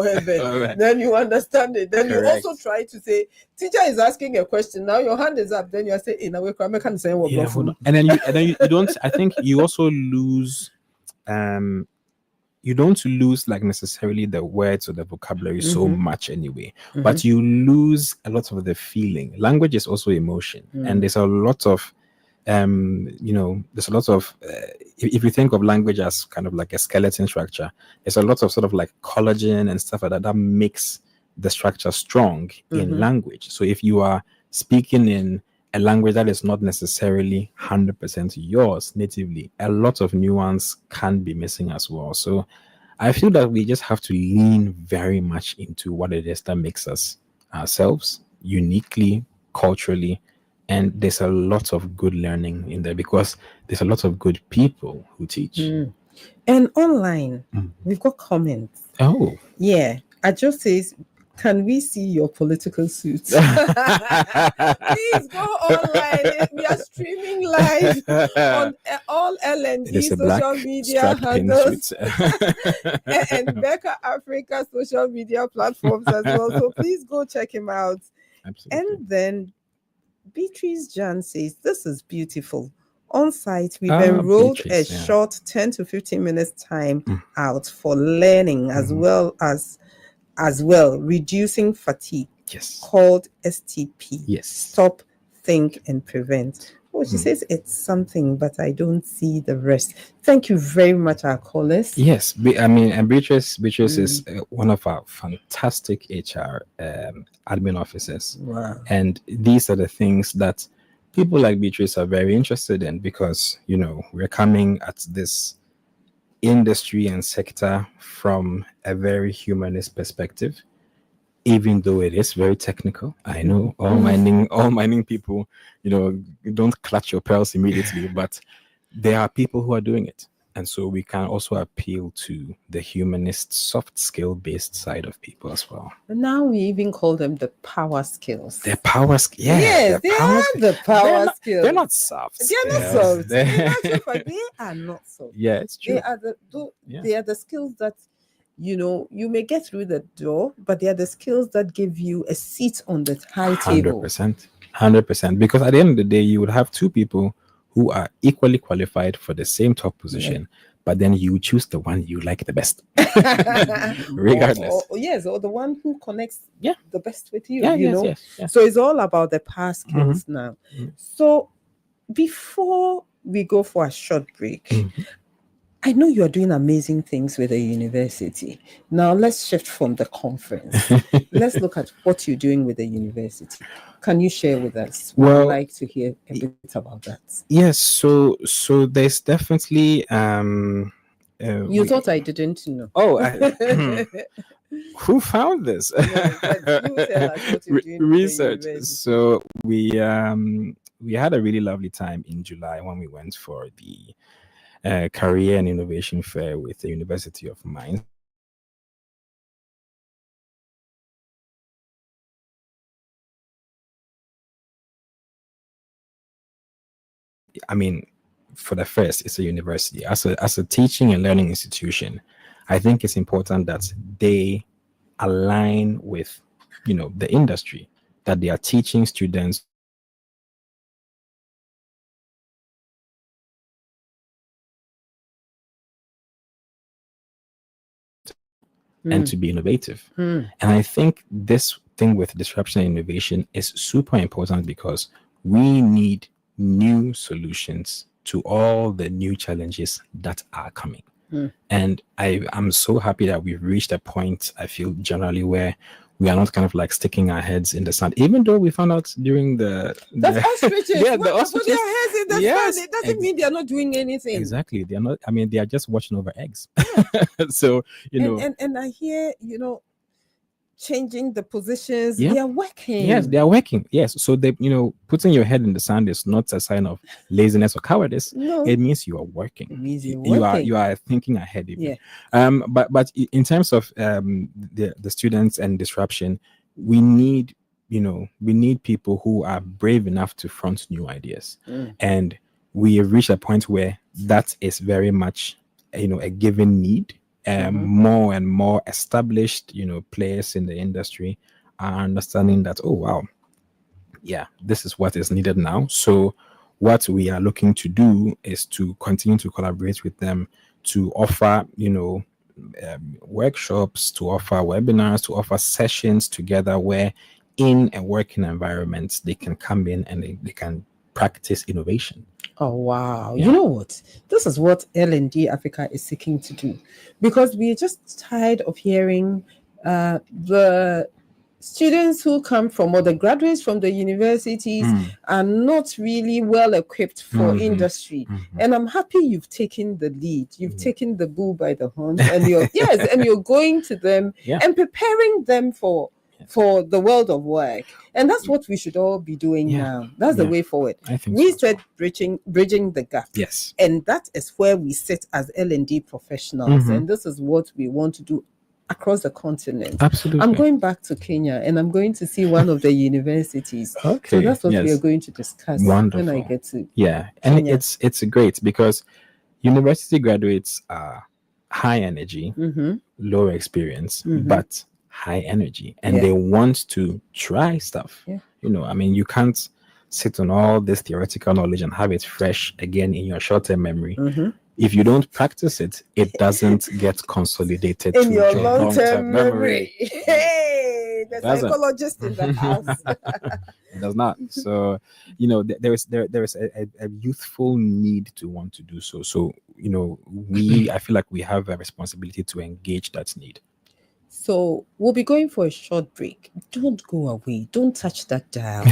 Speaker 5: heaven. Then you understand it. Then
Speaker 6: Correct.
Speaker 5: You also try to say, teacher is asking a question. Now your hand is up. Then you are saying, in a way, I can't say what.
Speaker 6: And then you don't. I think you also lose. You don't lose like necessarily the words or the vocabulary so much anyway, but you lose a lot of the feeling. Language is also emotion, and there's a lot of there's a lot of if you think of language as kind of like a skeleton structure, there's a lot of sort of like collagen and stuff like that makes the structure strong in language. So if you are speaking in a language that is not necessarily 100% yours natively, a lot of nuance can be missing as well. So I feel that we just have to lean very much into what it is that makes us ourselves uniquely, culturally. And there's a lot of good learning in there because there's a lot of good people who teach.
Speaker 5: And online, we've got comments.
Speaker 6: Oh.
Speaker 5: Yeah. Ajo says, can we see your political suits? Please go online. We are streaming live on all
Speaker 6: It
Speaker 5: LND
Speaker 6: is a black
Speaker 5: social media
Speaker 6: striped pin
Speaker 5: handles
Speaker 6: suit.
Speaker 5: and Becca Africa social media platforms as well. So please go check him out.
Speaker 6: Absolutely.
Speaker 5: And then Beatrice Jan says, this is beautiful. On site, we've
Speaker 6: Ah,
Speaker 5: enrolled
Speaker 6: Beatrice,
Speaker 5: a
Speaker 6: yeah.
Speaker 5: short 10 to 15 minutes time out for learning as well, reducing fatigue,
Speaker 6: Yes.
Speaker 5: called STP.
Speaker 6: Yes.
Speaker 5: Stop, think, and prevent. Oh, she says it's something, but I don't see the rest. Thank you very much, our callers.
Speaker 6: Yes, and Beatrice is one of our fantastic HR admin officers.
Speaker 5: Wow.
Speaker 6: And these are the things that people like Beatrice are very interested in, because, you know, we're coming at this industry and sector from a very humanist perspective, even though it is very technical. I know all mining people, you know, don't clutch your pearls immediately, but there are people who are doing it. And so we can also appeal to the humanist, soft skill based side of people as well.
Speaker 5: And now we even call them the power skills.
Speaker 6: Their power skills. Yeah,
Speaker 5: Yes, they are the power skills.
Speaker 6: They're not soft.
Speaker 5: They are not soft. In actual fact, they are not soft.
Speaker 6: Yeah, it's true.
Speaker 5: They are the skills that, you know, you may get through the door, but they are the skills that give you a seat on the high table.
Speaker 6: 100%. Because at the end of the day, you would have two people who are equally qualified for the same top position, but then you choose the one you like the best, regardless.
Speaker 5: Or the one who connects the best with you.
Speaker 6: Yes.
Speaker 5: So it's all about the power skills now. So before we go for a short break, I know you are doing amazing things with the university. Now let's shift from the conference. Let's look at what you're doing with the university. Can you share with us? Well, I'd like to hear a bit about that.
Speaker 6: Yes. So there's definitely.
Speaker 5: You thought I didn't know.
Speaker 6: Oh, who found this? Research. So we had a really lovely time in July when we went for the Career and Innovation Fair with the University of Mines. I mean, for the first, it's a university. As a teaching and learning institution, I think it's important that they align with, you know, the industry, that they are teaching students and to be innovative. And I think this thing with disruption and innovation is super important, because we need new solutions to all the new challenges that are coming. And I'm so happy that we've reached a point, I feel, generally, where we are not kind of like sticking our heads in the sand, even though we found out during
Speaker 5: that's ostriches.
Speaker 6: the ostriches.
Speaker 5: Put their heads in the sand. It doesn't mean they're not doing anything.
Speaker 6: Exactly. They're not. I mean, they are just watching over eggs. So, you know.
Speaker 5: And I hear, you know, changing the positions. They are working.
Speaker 6: Yes, they are working. Yes. So they, you know, putting your head in the sand is not a sign of laziness or cowardice.
Speaker 5: No.
Speaker 6: It means you are working.
Speaker 5: It means you're working.
Speaker 6: You are thinking ahead. Even. But in terms of the students and disruption, we need people who are brave enough to front new ideas. And we have reached a point where that is very much, you know, a given need. More and more established, you know, players in the industry are understanding that, oh wow, yeah, this is what is needed now. So what we are looking to do is to continue to collaborate with them, to offer, you know, workshops, to offer webinars, to offer sessions together where in a working environment they can come in and they can practice innovation.
Speaker 5: Oh, wow. You know what? This is what L&D Africa is seeking to do, because we're just tired of hearing the students who come from, or the graduates from the universities are not really well equipped for industry. And I'm happy you've taken the lead. You've taken the bull by the horns, and you're going to them and preparing them for the world of work. And that's what we should all be doing now. That's the way forward.
Speaker 6: I think
Speaker 5: we said bridging the gap.
Speaker 6: Yes.
Speaker 5: And that is where we sit as L&D professionals. And this is what we want to do across the continent.
Speaker 6: Absolutely.
Speaker 5: I'm going back to Kenya and I'm going to see one of the universities.
Speaker 6: Okay.
Speaker 5: So that's what we
Speaker 6: yes.
Speaker 5: are going to discuss
Speaker 6: Wonderful.
Speaker 5: when I get to
Speaker 6: Yeah, and
Speaker 5: Kenya.
Speaker 6: it's great because university graduates are high energy, low experience, but high energy, and
Speaker 5: Yeah.
Speaker 6: they want to try stuff.
Speaker 5: Yeah.
Speaker 6: You know, I mean, you can't sit on all this theoretical knowledge and have it fresh again in your short-term memery. If you don't practice it, it doesn't get consolidated
Speaker 5: In
Speaker 6: to
Speaker 5: your long-term memory.
Speaker 6: memory.
Speaker 5: Hey, the
Speaker 6: Doesn't.
Speaker 5: psychologist in the house.
Speaker 6: It does not. So, you know, there is a youthful need to want to do so. So, you know, I feel like we have a responsibility to engage that need.
Speaker 5: So we'll be going for a short break. Don't go away. Don't touch that dial.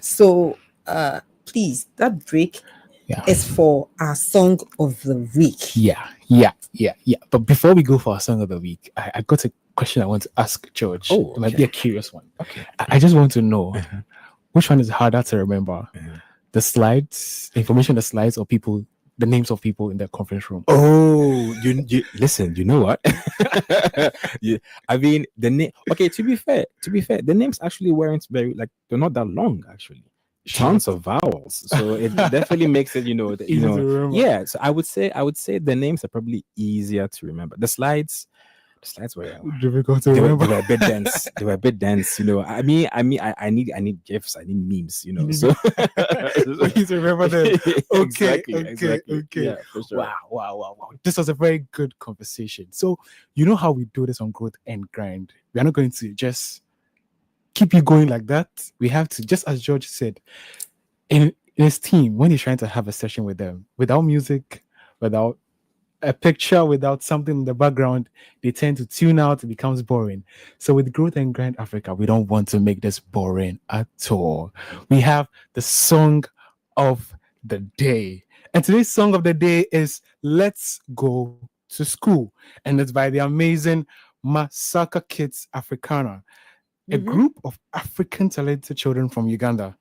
Speaker 5: So please, that break is for our song of the week.
Speaker 4: Yeah. But before we go for our song of the week, I got a question I want to ask George.
Speaker 6: Oh,
Speaker 4: It might be a curious one.
Speaker 6: Okay.
Speaker 4: I just want to know which one is harder to remember: the slides, the information, on the slides, or people, the names of people in the conference room.
Speaker 6: Oh, you listen. You know what? I mean, the name. Okay, to be fair, the names actually weren't they're not that long actually. Tons of vowels, so it definitely makes it,
Speaker 4: Easy to remember.
Speaker 6: yeah. So I would say the names are probably easier to remember. The slides were
Speaker 4: Difficult to
Speaker 6: they were
Speaker 4: remember.
Speaker 6: a bit dense. They were a bit dense, I need gifs, I need memes, So
Speaker 4: Easy to remember them. Okay.
Speaker 6: Exactly. Yeah, for sure.
Speaker 4: Wow. This was a very good conversation. So, you know how we do this on Growth and Grind. We are not going to just keep you going like that. We have to, just as George said, in his team, when he's trying to have a session with them, without music, without a picture, without something in the background, they tend to tune out. It becomes boring. So with Growth and Grind Africa, we don't want to make this boring at all. We have the song of the day. And today's song of the day is Let's Go to School. And it's by the amazing Masaka Kids Africana, a group of African talented children from Uganda.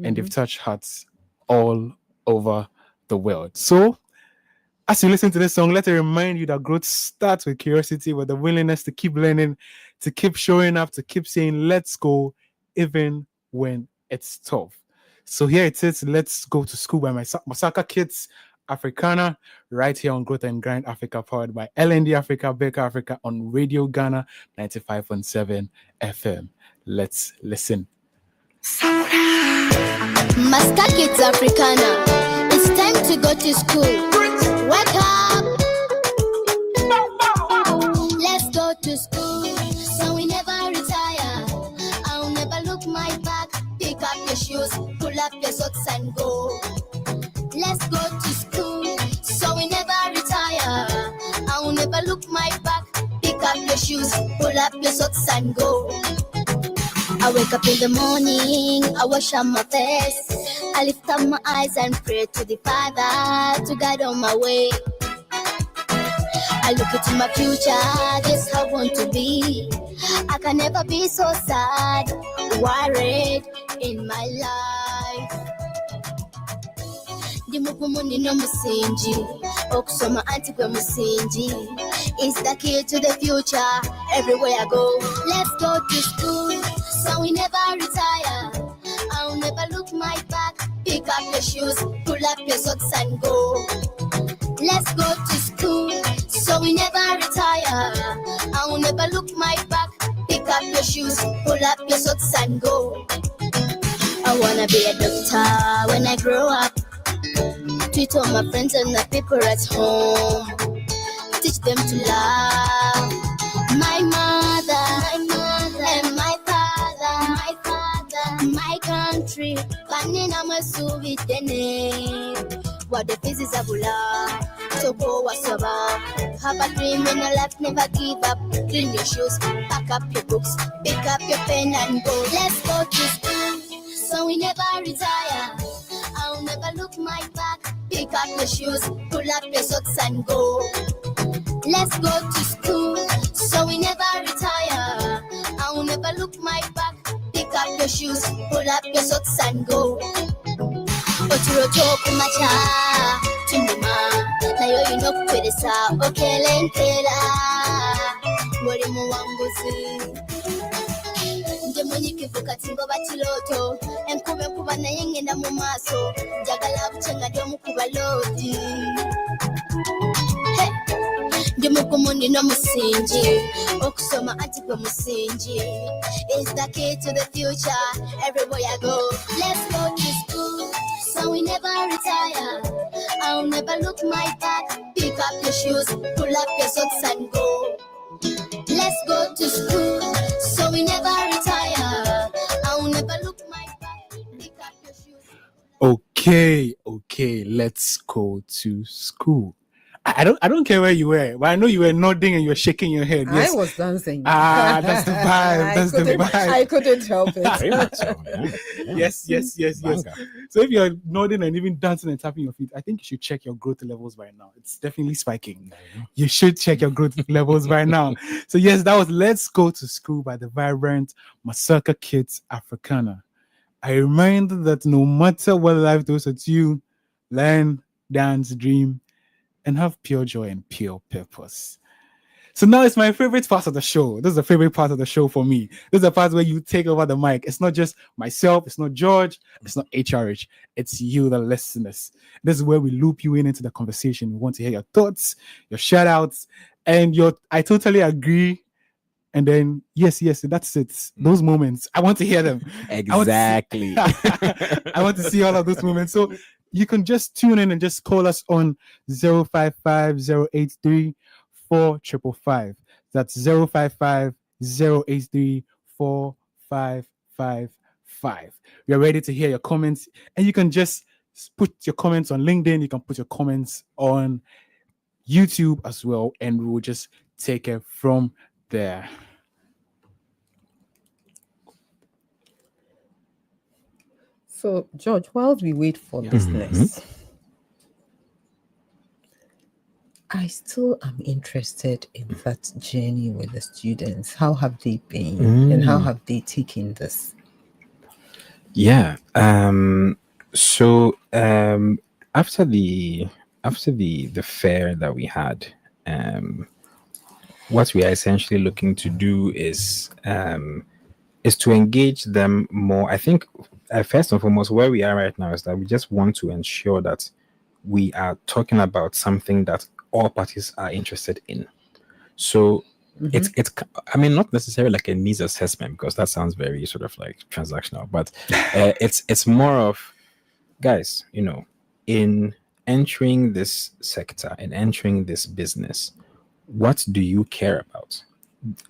Speaker 4: And they've touched hearts all over the world. So, as you listen to this song, let it remind you that growth starts with curiosity, with the willingness to keep learning, to keep showing up, to keep saying, let's go, even when it's tough. So here it is, Let's Go to School by Masaka Kids Africana, right here on Growth and Grind Africa, powered by LND Africa, Baker Africa, on Radio Ghana 95.7 FM. Let's listen.
Speaker 7: Masaka Kids Africana, it's time to go to school. Wake up! Let's go to school, so we never retire. I'll never look my back. Pick up your shoes, pull up your socks and go. Let's go to school, so we never retire. I'll never look my back. Pick up your shoes, pull up your socks and go. I wake up in the morning, I wash up my face, I lift up my eyes and pray to the Father to guide on my way. I look into my future, this how I want to be. I can never be so sad, worried in my life. Dimukumundi no musinji, okusoma anti kwe musinji. It's the key to the future, everywhere I go. Let's go to school, so we never retire. I'll never look my back. Pick up your shoes, pull up your socks and go. Let's go to school, so we never retire. I'll never look my back. Pick up your shoes, pull up your socks and go. I wanna be a doctor when I grow up. Treat all my friends and the people at home. Teach them to love my mother and my father, my country. Panina masubi tene. What the pieces of love. So go wasaba. Have a dream in your life, never give up. Clean your shoes, pack up your books, pick up your pen and go. Let's go to school, so we never retire. I'll never look my back. Pick up your shoes, pull up your socks and go. Let's go to school, so we never retire. I'll never look my back. Pick up your shoes, pull up your socks and go. Oturojo kumacha, timuma, na yo inokwelesa, okelenkela. oli muwanguzi. Nje munyikivu kati ngoba kiloto enkuba naye ngenda mu maaso njagala bucenga ndi omu ku baloodi. Ndi mugumu nina musingi okusoma anti gwe musingi is the key to the future everywhere I go. Let's go to school so we never retire. I'll never look my back. Pick up your shoes, pull up your socks and go. Let's go to school so we never retire. I'll never look my back. Pick up your shoes.
Speaker 4: Okay, let's go to school. I don't care where you were, but I know you were nodding and you were shaking your head. Yes.
Speaker 5: I was dancing.
Speaker 4: That's the vibe. That's the vibe.
Speaker 5: I couldn't help it.
Speaker 6: Very much so, yeah.
Speaker 4: Yes.
Speaker 6: Banger.
Speaker 4: So if you're nodding and even dancing and tapping your feet, I think you should check your growth levels right now. It's definitely spiking. You should check your growth levels right now. So yes, that was Let's Go to School by the vibrant Masaka Kids Africana. I remind that no matter what life throws at you, learn, dance, dream, and have pure joy and pure purpose. So now it's my favorite part of the show. This is the favorite part of the show for me. This is the part where you take over the mic. It's not just myself. It's not George. It's not HRH. It's you, the listeners. This is where we loop you into the conversation. We want to hear your thoughts, your shout outs, and I totally agree. And then, yes, that's it. Those moments, I want to hear them.
Speaker 6: Exactly.
Speaker 4: I want to see all of those moments. So you can just tune in and just call us on 055-083-4555. That's 055-083-4555. We are ready to hear your comments, and you can just put your comments on LinkedIn. You can put your comments on YouTube as well, and we will just take it from there.
Speaker 5: So, George, while we wait for business, I still am interested in that journey with the students. How have they been, and how have they taken this?
Speaker 6: Yeah. So after the fair that we had, what we are essentially looking to do is to engage them more. I think first and foremost, where we are right now is that we just want to ensure that we are talking about something that all parties are interested in. So it's I mean, not necessarily like a needs assessment, because that sounds very sort of like transactional, but it's more of, guys, in entering this sector and entering this business, what do you care about?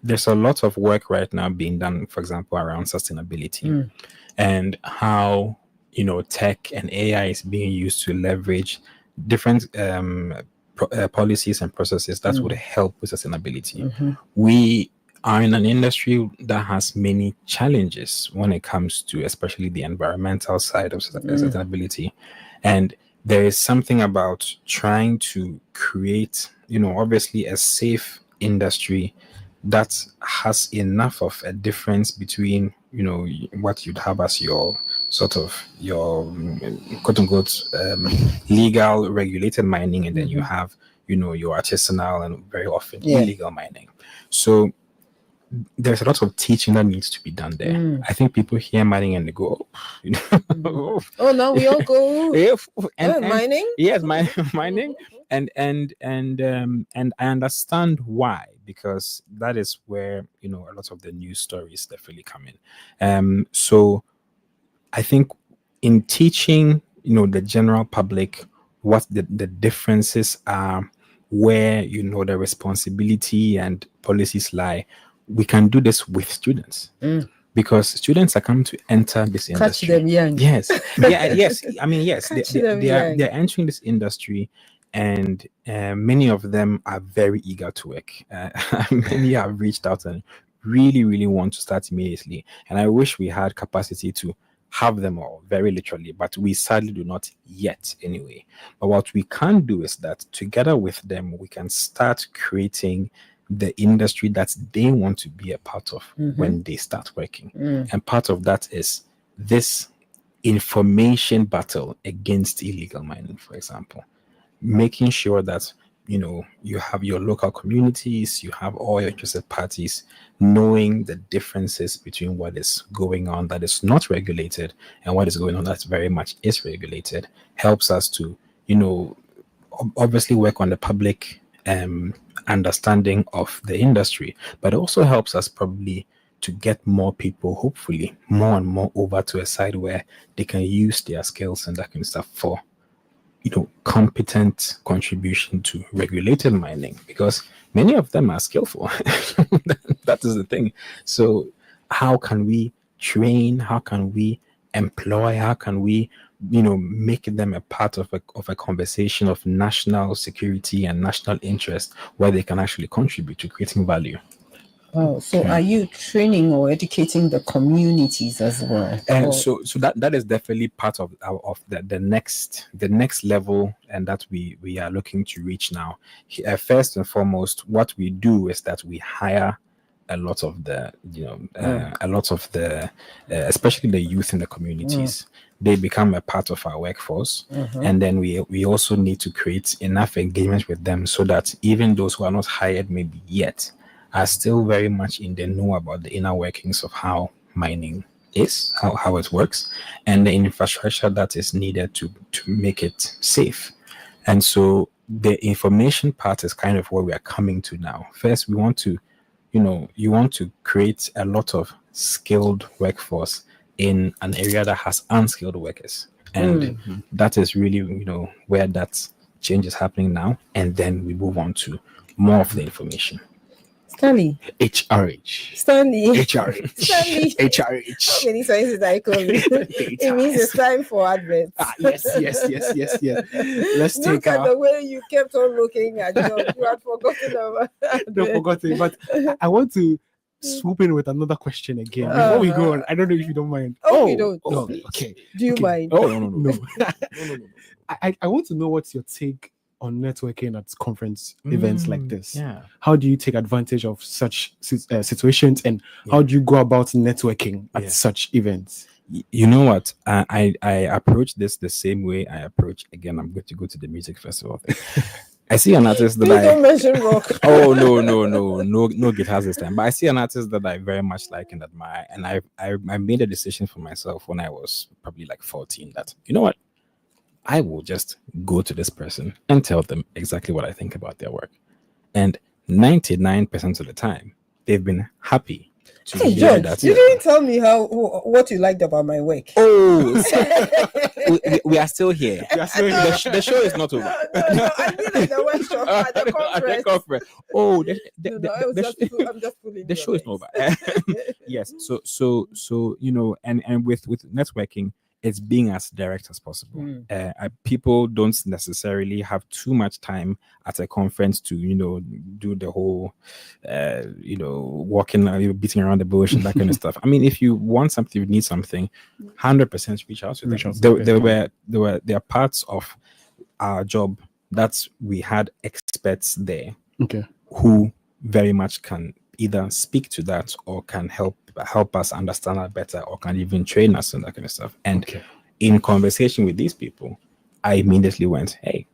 Speaker 6: There's a lot of work right now being done, for example, around sustainability and how tech and AI is being used to leverage different policies and processes that would help with sustainability. We are in an industry that has many challenges when it comes to especially the environmental side of sustainability, and there is something about trying to create obviously a safe industry that has enough of a difference between what you'd have as your sort of your quote unquote legal regulated mining, and then you have your artisanal and very often illegal mining. So there's a lot of teaching that needs to be done there. I think people hear mining and they go,
Speaker 5: oh, now we all go
Speaker 6: and
Speaker 5: mining.
Speaker 6: Yes, mining, and I understand why, because that is where a lot of the news stories definitely come in. So I think in teaching the general public what the differences are, where the responsibility and policies lie, we can do this with students, because students are coming to enter this industry.
Speaker 5: Catch them young.
Speaker 6: Yes, yes. I mean, yes, they're entering this industry, and many of them are very eager to work. Many have reached out and really, really want to start immediately. And I wish we had capacity to have them all, very literally, but we sadly do not yet anyway. But what we can do is that together with them, we can start creating the industry that they want to be a part of when they start working. And part of that is this information battle against illegal mining, for example, making sure that you have your local communities, you have all your interested parties knowing the differences between what is going on that is not regulated and what is going on that very much is regulated, helps us to, obviously work on the public understanding of the industry, but also helps us probably to get more people, hopefully more and more, over to a side where they can use their skills and that kind of stuff for competent contribution to regulated mining, because many of them are skillful. That is the thing. So how can we train, how can we employ, how can we make them a part of a conversation of national security and national interest where they can actually contribute to creating value?
Speaker 5: Oh, so are you training or educating the communities as well?
Speaker 6: And so that is definitely part of the next level, and that we are looking to reach now. First and foremost, what we do is that we hire a lot of the especially the youth in the communities. They become a part of our workforce, and then we also need to create enough engagement with them so that even those who are not hired maybe yet are still very much in the know about the inner workings of how mining is, how it works, and the infrastructure that is needed to make it safe. And so the information part is kind of where we are coming to now. First, we want to, you want to create a lot of skilled workforce in an area that has unskilled workers. And that is really, where that change is happening now. And then we move on to more of the information.
Speaker 5: Stanley.
Speaker 4: HRH.
Speaker 5: Stanley.
Speaker 4: HRH.
Speaker 5: Stanley.
Speaker 4: HRH.
Speaker 5: How many times did I call you? It means it's time for adverts.
Speaker 4: Yes. Let's
Speaker 5: Look
Speaker 4: take
Speaker 5: at the way you kept on looking at John. You had forgotten about
Speaker 4: No, forgotten. But I want to swoop in with another question again before we go on. I don't know if you don't mind.
Speaker 5: Oh, you don't.
Speaker 4: No, okay.
Speaker 5: Do you
Speaker 4: Okay.
Speaker 5: mind?
Speaker 6: Oh, no.
Speaker 4: No. I want to know what's your take on networking at conference events like this.
Speaker 6: Yeah.
Speaker 4: How do you take advantage of such situations, and how do you go about networking at such events?
Speaker 6: You know what? I approach this the same way I approach. Again, I'm going to go to the music festival thing. I see an artist that
Speaker 5: Please don't mention rock.
Speaker 6: Oh no guitars this time. But I see an artist that I very much like and admire, and I made a decision for myself when I was probably like 14 that, you know what, I will just go to this person and tell them exactly what I think about their work. And 99% of the time, they've been happy to
Speaker 5: Hey,
Speaker 6: hear
Speaker 5: George,
Speaker 6: that.
Speaker 5: you didn't tell me what you liked about my work.
Speaker 6: Oh, we are still here. The show is not over.
Speaker 5: No, I mean at the workshop, at the conference.
Speaker 6: Oh,
Speaker 5: I'm just pulling
Speaker 6: the show is not over. Yes. So and with networking, it's being as direct as possible. People don't necessarily have too much time at a conference to, do the whole, walking, beating around the bush and that kind of stuff. I mean, if you want something, you need something, 100% reach out to them. There are parts of our job that we had experts there, who very much can either speak to that or can help us understand that better, or can even train us and that kind of stuff. And in conversation with these people, I immediately went, hey,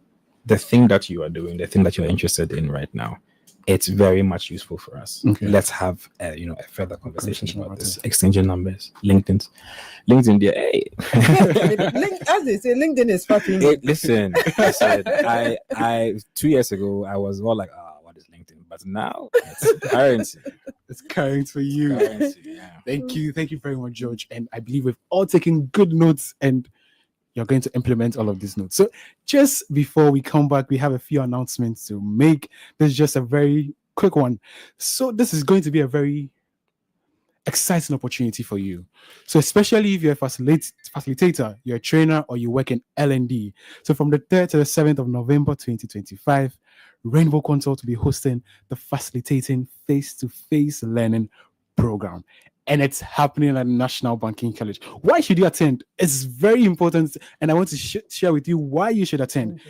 Speaker 6: the thing that you are doing, the thing that you're interested in right now, it's very much useful for us. Let's have a further conversation about this. Exchanging numbers, LinkedIn there. Hey,
Speaker 5: As they say, LinkedIn is fucking.
Speaker 6: Hey, listen, I 2 years ago I was all like, what is LinkedIn? But now it's currency.
Speaker 4: It's current for you.
Speaker 6: Currency, yeah.
Speaker 4: Thank you very much, George. And I believe we've all taken good notes, and you're going to implement all of these notes. So just before we come back, we have a few announcements to make. This is just a very quick one. So this is going to be a very exciting opportunity for you. So especially if you're a facilitator, you're a trainer, or you work in L&D. So from the 3rd to the 7th of November 2025, Rainbow Consult will be hosting the Facilitating Face-to-Face Learning Program. And it's happening at National Banking College. Why should you attend? It's very important, and I want to share with you why you should attend.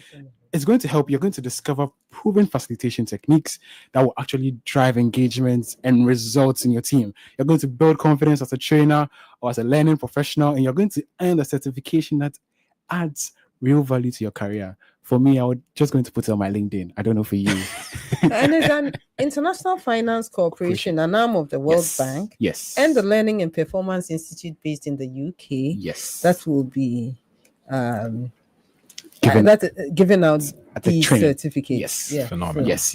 Speaker 4: It's going to help. You're going to discover proven facilitation techniques that will actually drive engagement and results in your team. You're going to build confidence as a trainer or as a learning professional, and you're going to earn a certification that adds real value to your career. For me, I would just going to put it on my LinkedIn. I don't know for you.
Speaker 5: And it's an International Finance Corporation, an arm of the World Bank,
Speaker 4: Yes.
Speaker 5: and the Learning and Performance Institute based in the UK.
Speaker 4: Yes.
Speaker 5: That will be
Speaker 4: Given-
Speaker 5: giving out
Speaker 4: at the
Speaker 5: the
Speaker 4: training.
Speaker 5: certificates.
Speaker 4: Yes.
Speaker 5: Yeah.
Speaker 6: Phenomenal.
Speaker 4: Yes.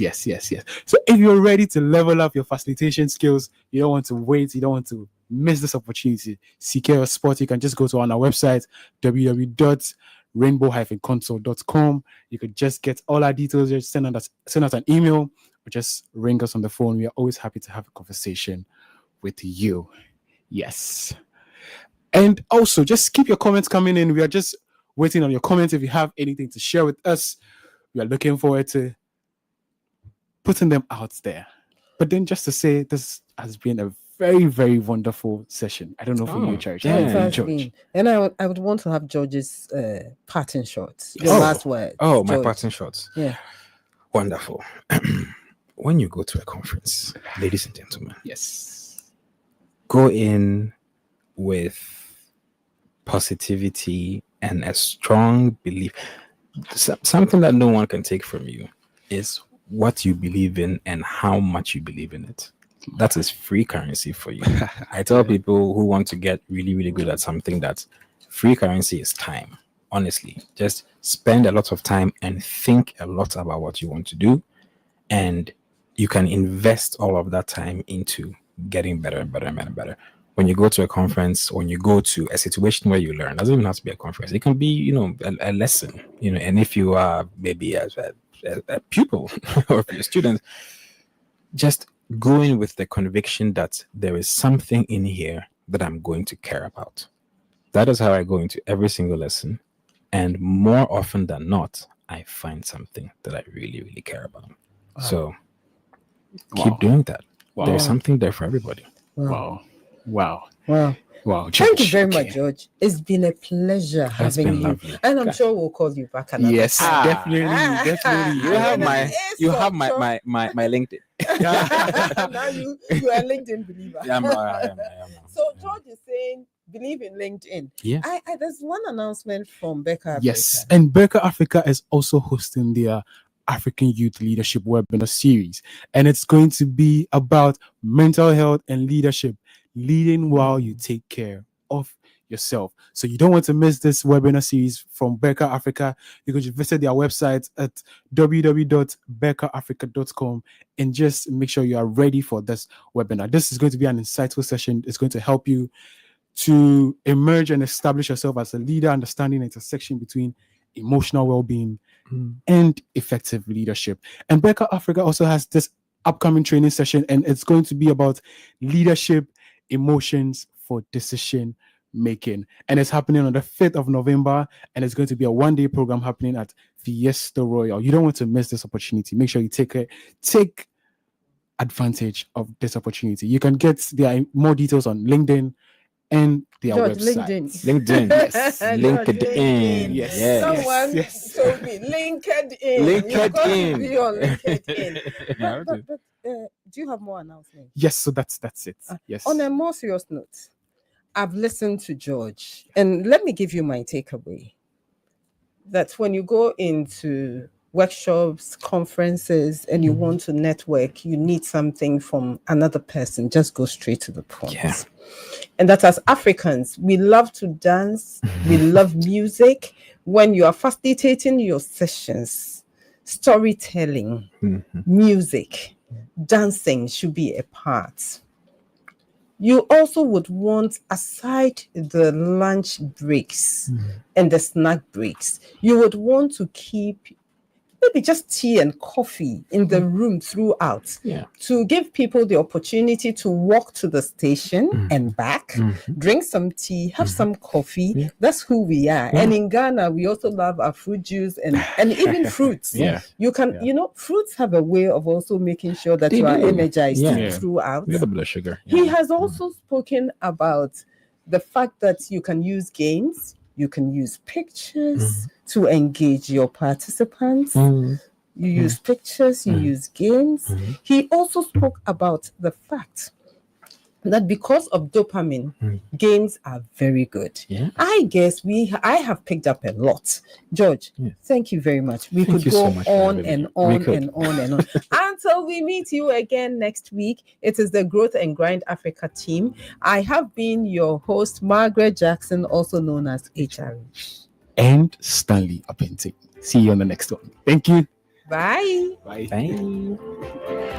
Speaker 4: So if you're ready to level up your facilitation skills, you don't want to wait, you don't want to miss this opportunity, secure your spot, you can just go to our website, www.rainbow-consult.com. You could just get all our details, just send us an email, or just ring us on the phone. We are always happy to have a conversation with you. Yes. And also, just keep your comments coming in. We are just waiting on your comments. If you have anything to share with us, we are looking forward to putting them out there. But then just to say, this has been a very, very wonderful session. I don't know for you, Church.
Speaker 6: yeah.
Speaker 5: It has
Speaker 4: George.
Speaker 5: been. And I would want to have George's parting shots. Your
Speaker 6: Oh.
Speaker 5: last word.
Speaker 6: Oh, my
Speaker 5: George.
Speaker 6: parting shots.
Speaker 5: Yeah.
Speaker 6: Wonderful. When you go to a conference, ladies and gentlemen,
Speaker 4: Yes.
Speaker 6: go in with positivity and a strong belief. Something that no one can take from you is what you believe in and how much you believe in it. That is free currency for you. I tell people who want to get really, really good at something that free currency is time. Honestly, just spend a lot of time and think a lot about what you want to do, and you can invest all of that time into getting better and better and better and better. When you go to a conference, when you go to a situation where you learn, doesn't even have to be a conference. It can be, a lesson, and if you are maybe a pupil or if you're a student, just go in with the conviction that there is something in here that I'm going to care about. That is how I go into every single lesson. And more often than not, I find something that I really, really care about. So keep doing that.
Speaker 4: Wow.
Speaker 6: There's something there for everybody.
Speaker 4: Wow.
Speaker 5: Wow.
Speaker 4: George.
Speaker 5: Thank you very
Speaker 4: Okay.
Speaker 5: much, George. It's been a pleasure having
Speaker 6: been
Speaker 5: you.
Speaker 6: lovely.
Speaker 5: And I'm sure we'll call you back another
Speaker 4: Yes,
Speaker 5: time.
Speaker 4: definitely.
Speaker 6: You have
Speaker 5: Yes,
Speaker 6: my LinkedIn.
Speaker 5: Now you are a LinkedIn believer.
Speaker 6: I am now.
Speaker 5: So George is saying, believe in LinkedIn.
Speaker 6: Yeah.
Speaker 5: I there's one announcement from Becca.
Speaker 4: Yes, and Berka Africa is also hosting their African Youth Leadership webinar series, and it's going to be about mental health and leadership, leading while you take care of yourself. So you don't want to miss this webinar series from Berka Africa. You can just visit their website at www.berkaafrica.com and just make sure you are ready for this webinar. This is going to be an insightful session. It's going to help you to emerge and establish yourself as a leader, understanding the intersection between emotional well-being and effective leadership. And Becca Africa also has this upcoming training session, and it's going to be about leadership, emotions for decision making. And it's happening on the 5th of November, and it's going to be a one-day program happening at Fiesta Royal. You don't want to miss this opportunity. Make sure you take advantage of this opportunity. You can get more details on LinkedIn and their
Speaker 5: George,
Speaker 4: website.
Speaker 6: LinkedIn.
Speaker 4: Yes.
Speaker 6: LinkedIn.
Speaker 5: Yes.
Speaker 6: Yes.
Speaker 5: Someone
Speaker 4: Yes.
Speaker 5: told me LinkedIn. You've got to be on LinkedIn.
Speaker 6: Yeah,
Speaker 5: But, do you have more announcements?
Speaker 4: Yes, so that's it. Yes.
Speaker 5: On a more serious note, I've listened to George, and let me give you my takeaway. That when you go into workshops, conferences, and you want to network, you need something from another person. Just go straight to the point.
Speaker 6: Yeah.
Speaker 5: And that as Africans, we love to dance, we love music. When you are facilitating your sessions, storytelling, music, dancing should be a part. You also would want, aside the lunch breaks and the snack breaks, you would want to keep maybe just tea and coffee in the room throughout, to give people the opportunity to walk to the station and back, drink some tea, have some coffee. That's who we are. And in Ghana, we also love our fruit juice and even fruits. You can, fruits have a way of also making sure that you are energized throughout.
Speaker 6: With a bit of sugar.
Speaker 5: He has also spoken about the fact that you can use games, you can use pictures to engage your participants. You use pictures, you use games. He also spoke about the fact that because of dopamine, games are very good.
Speaker 6: Yeah.
Speaker 5: I guess I have picked up a lot. George, thank you very much. We
Speaker 6: Thank
Speaker 5: could
Speaker 6: you
Speaker 5: go
Speaker 6: so much for
Speaker 5: on
Speaker 6: having
Speaker 5: and
Speaker 6: me.
Speaker 5: on
Speaker 6: We could.
Speaker 5: and on and on until we meet you again next week. It is the Growth and Grind Africa team. I have been your host, Margaret Jackson, also known as HRE.
Speaker 4: And Stanley Apente. See you on the next one. Thank you.
Speaker 5: Bye.
Speaker 4: Bye.
Speaker 6: Bye.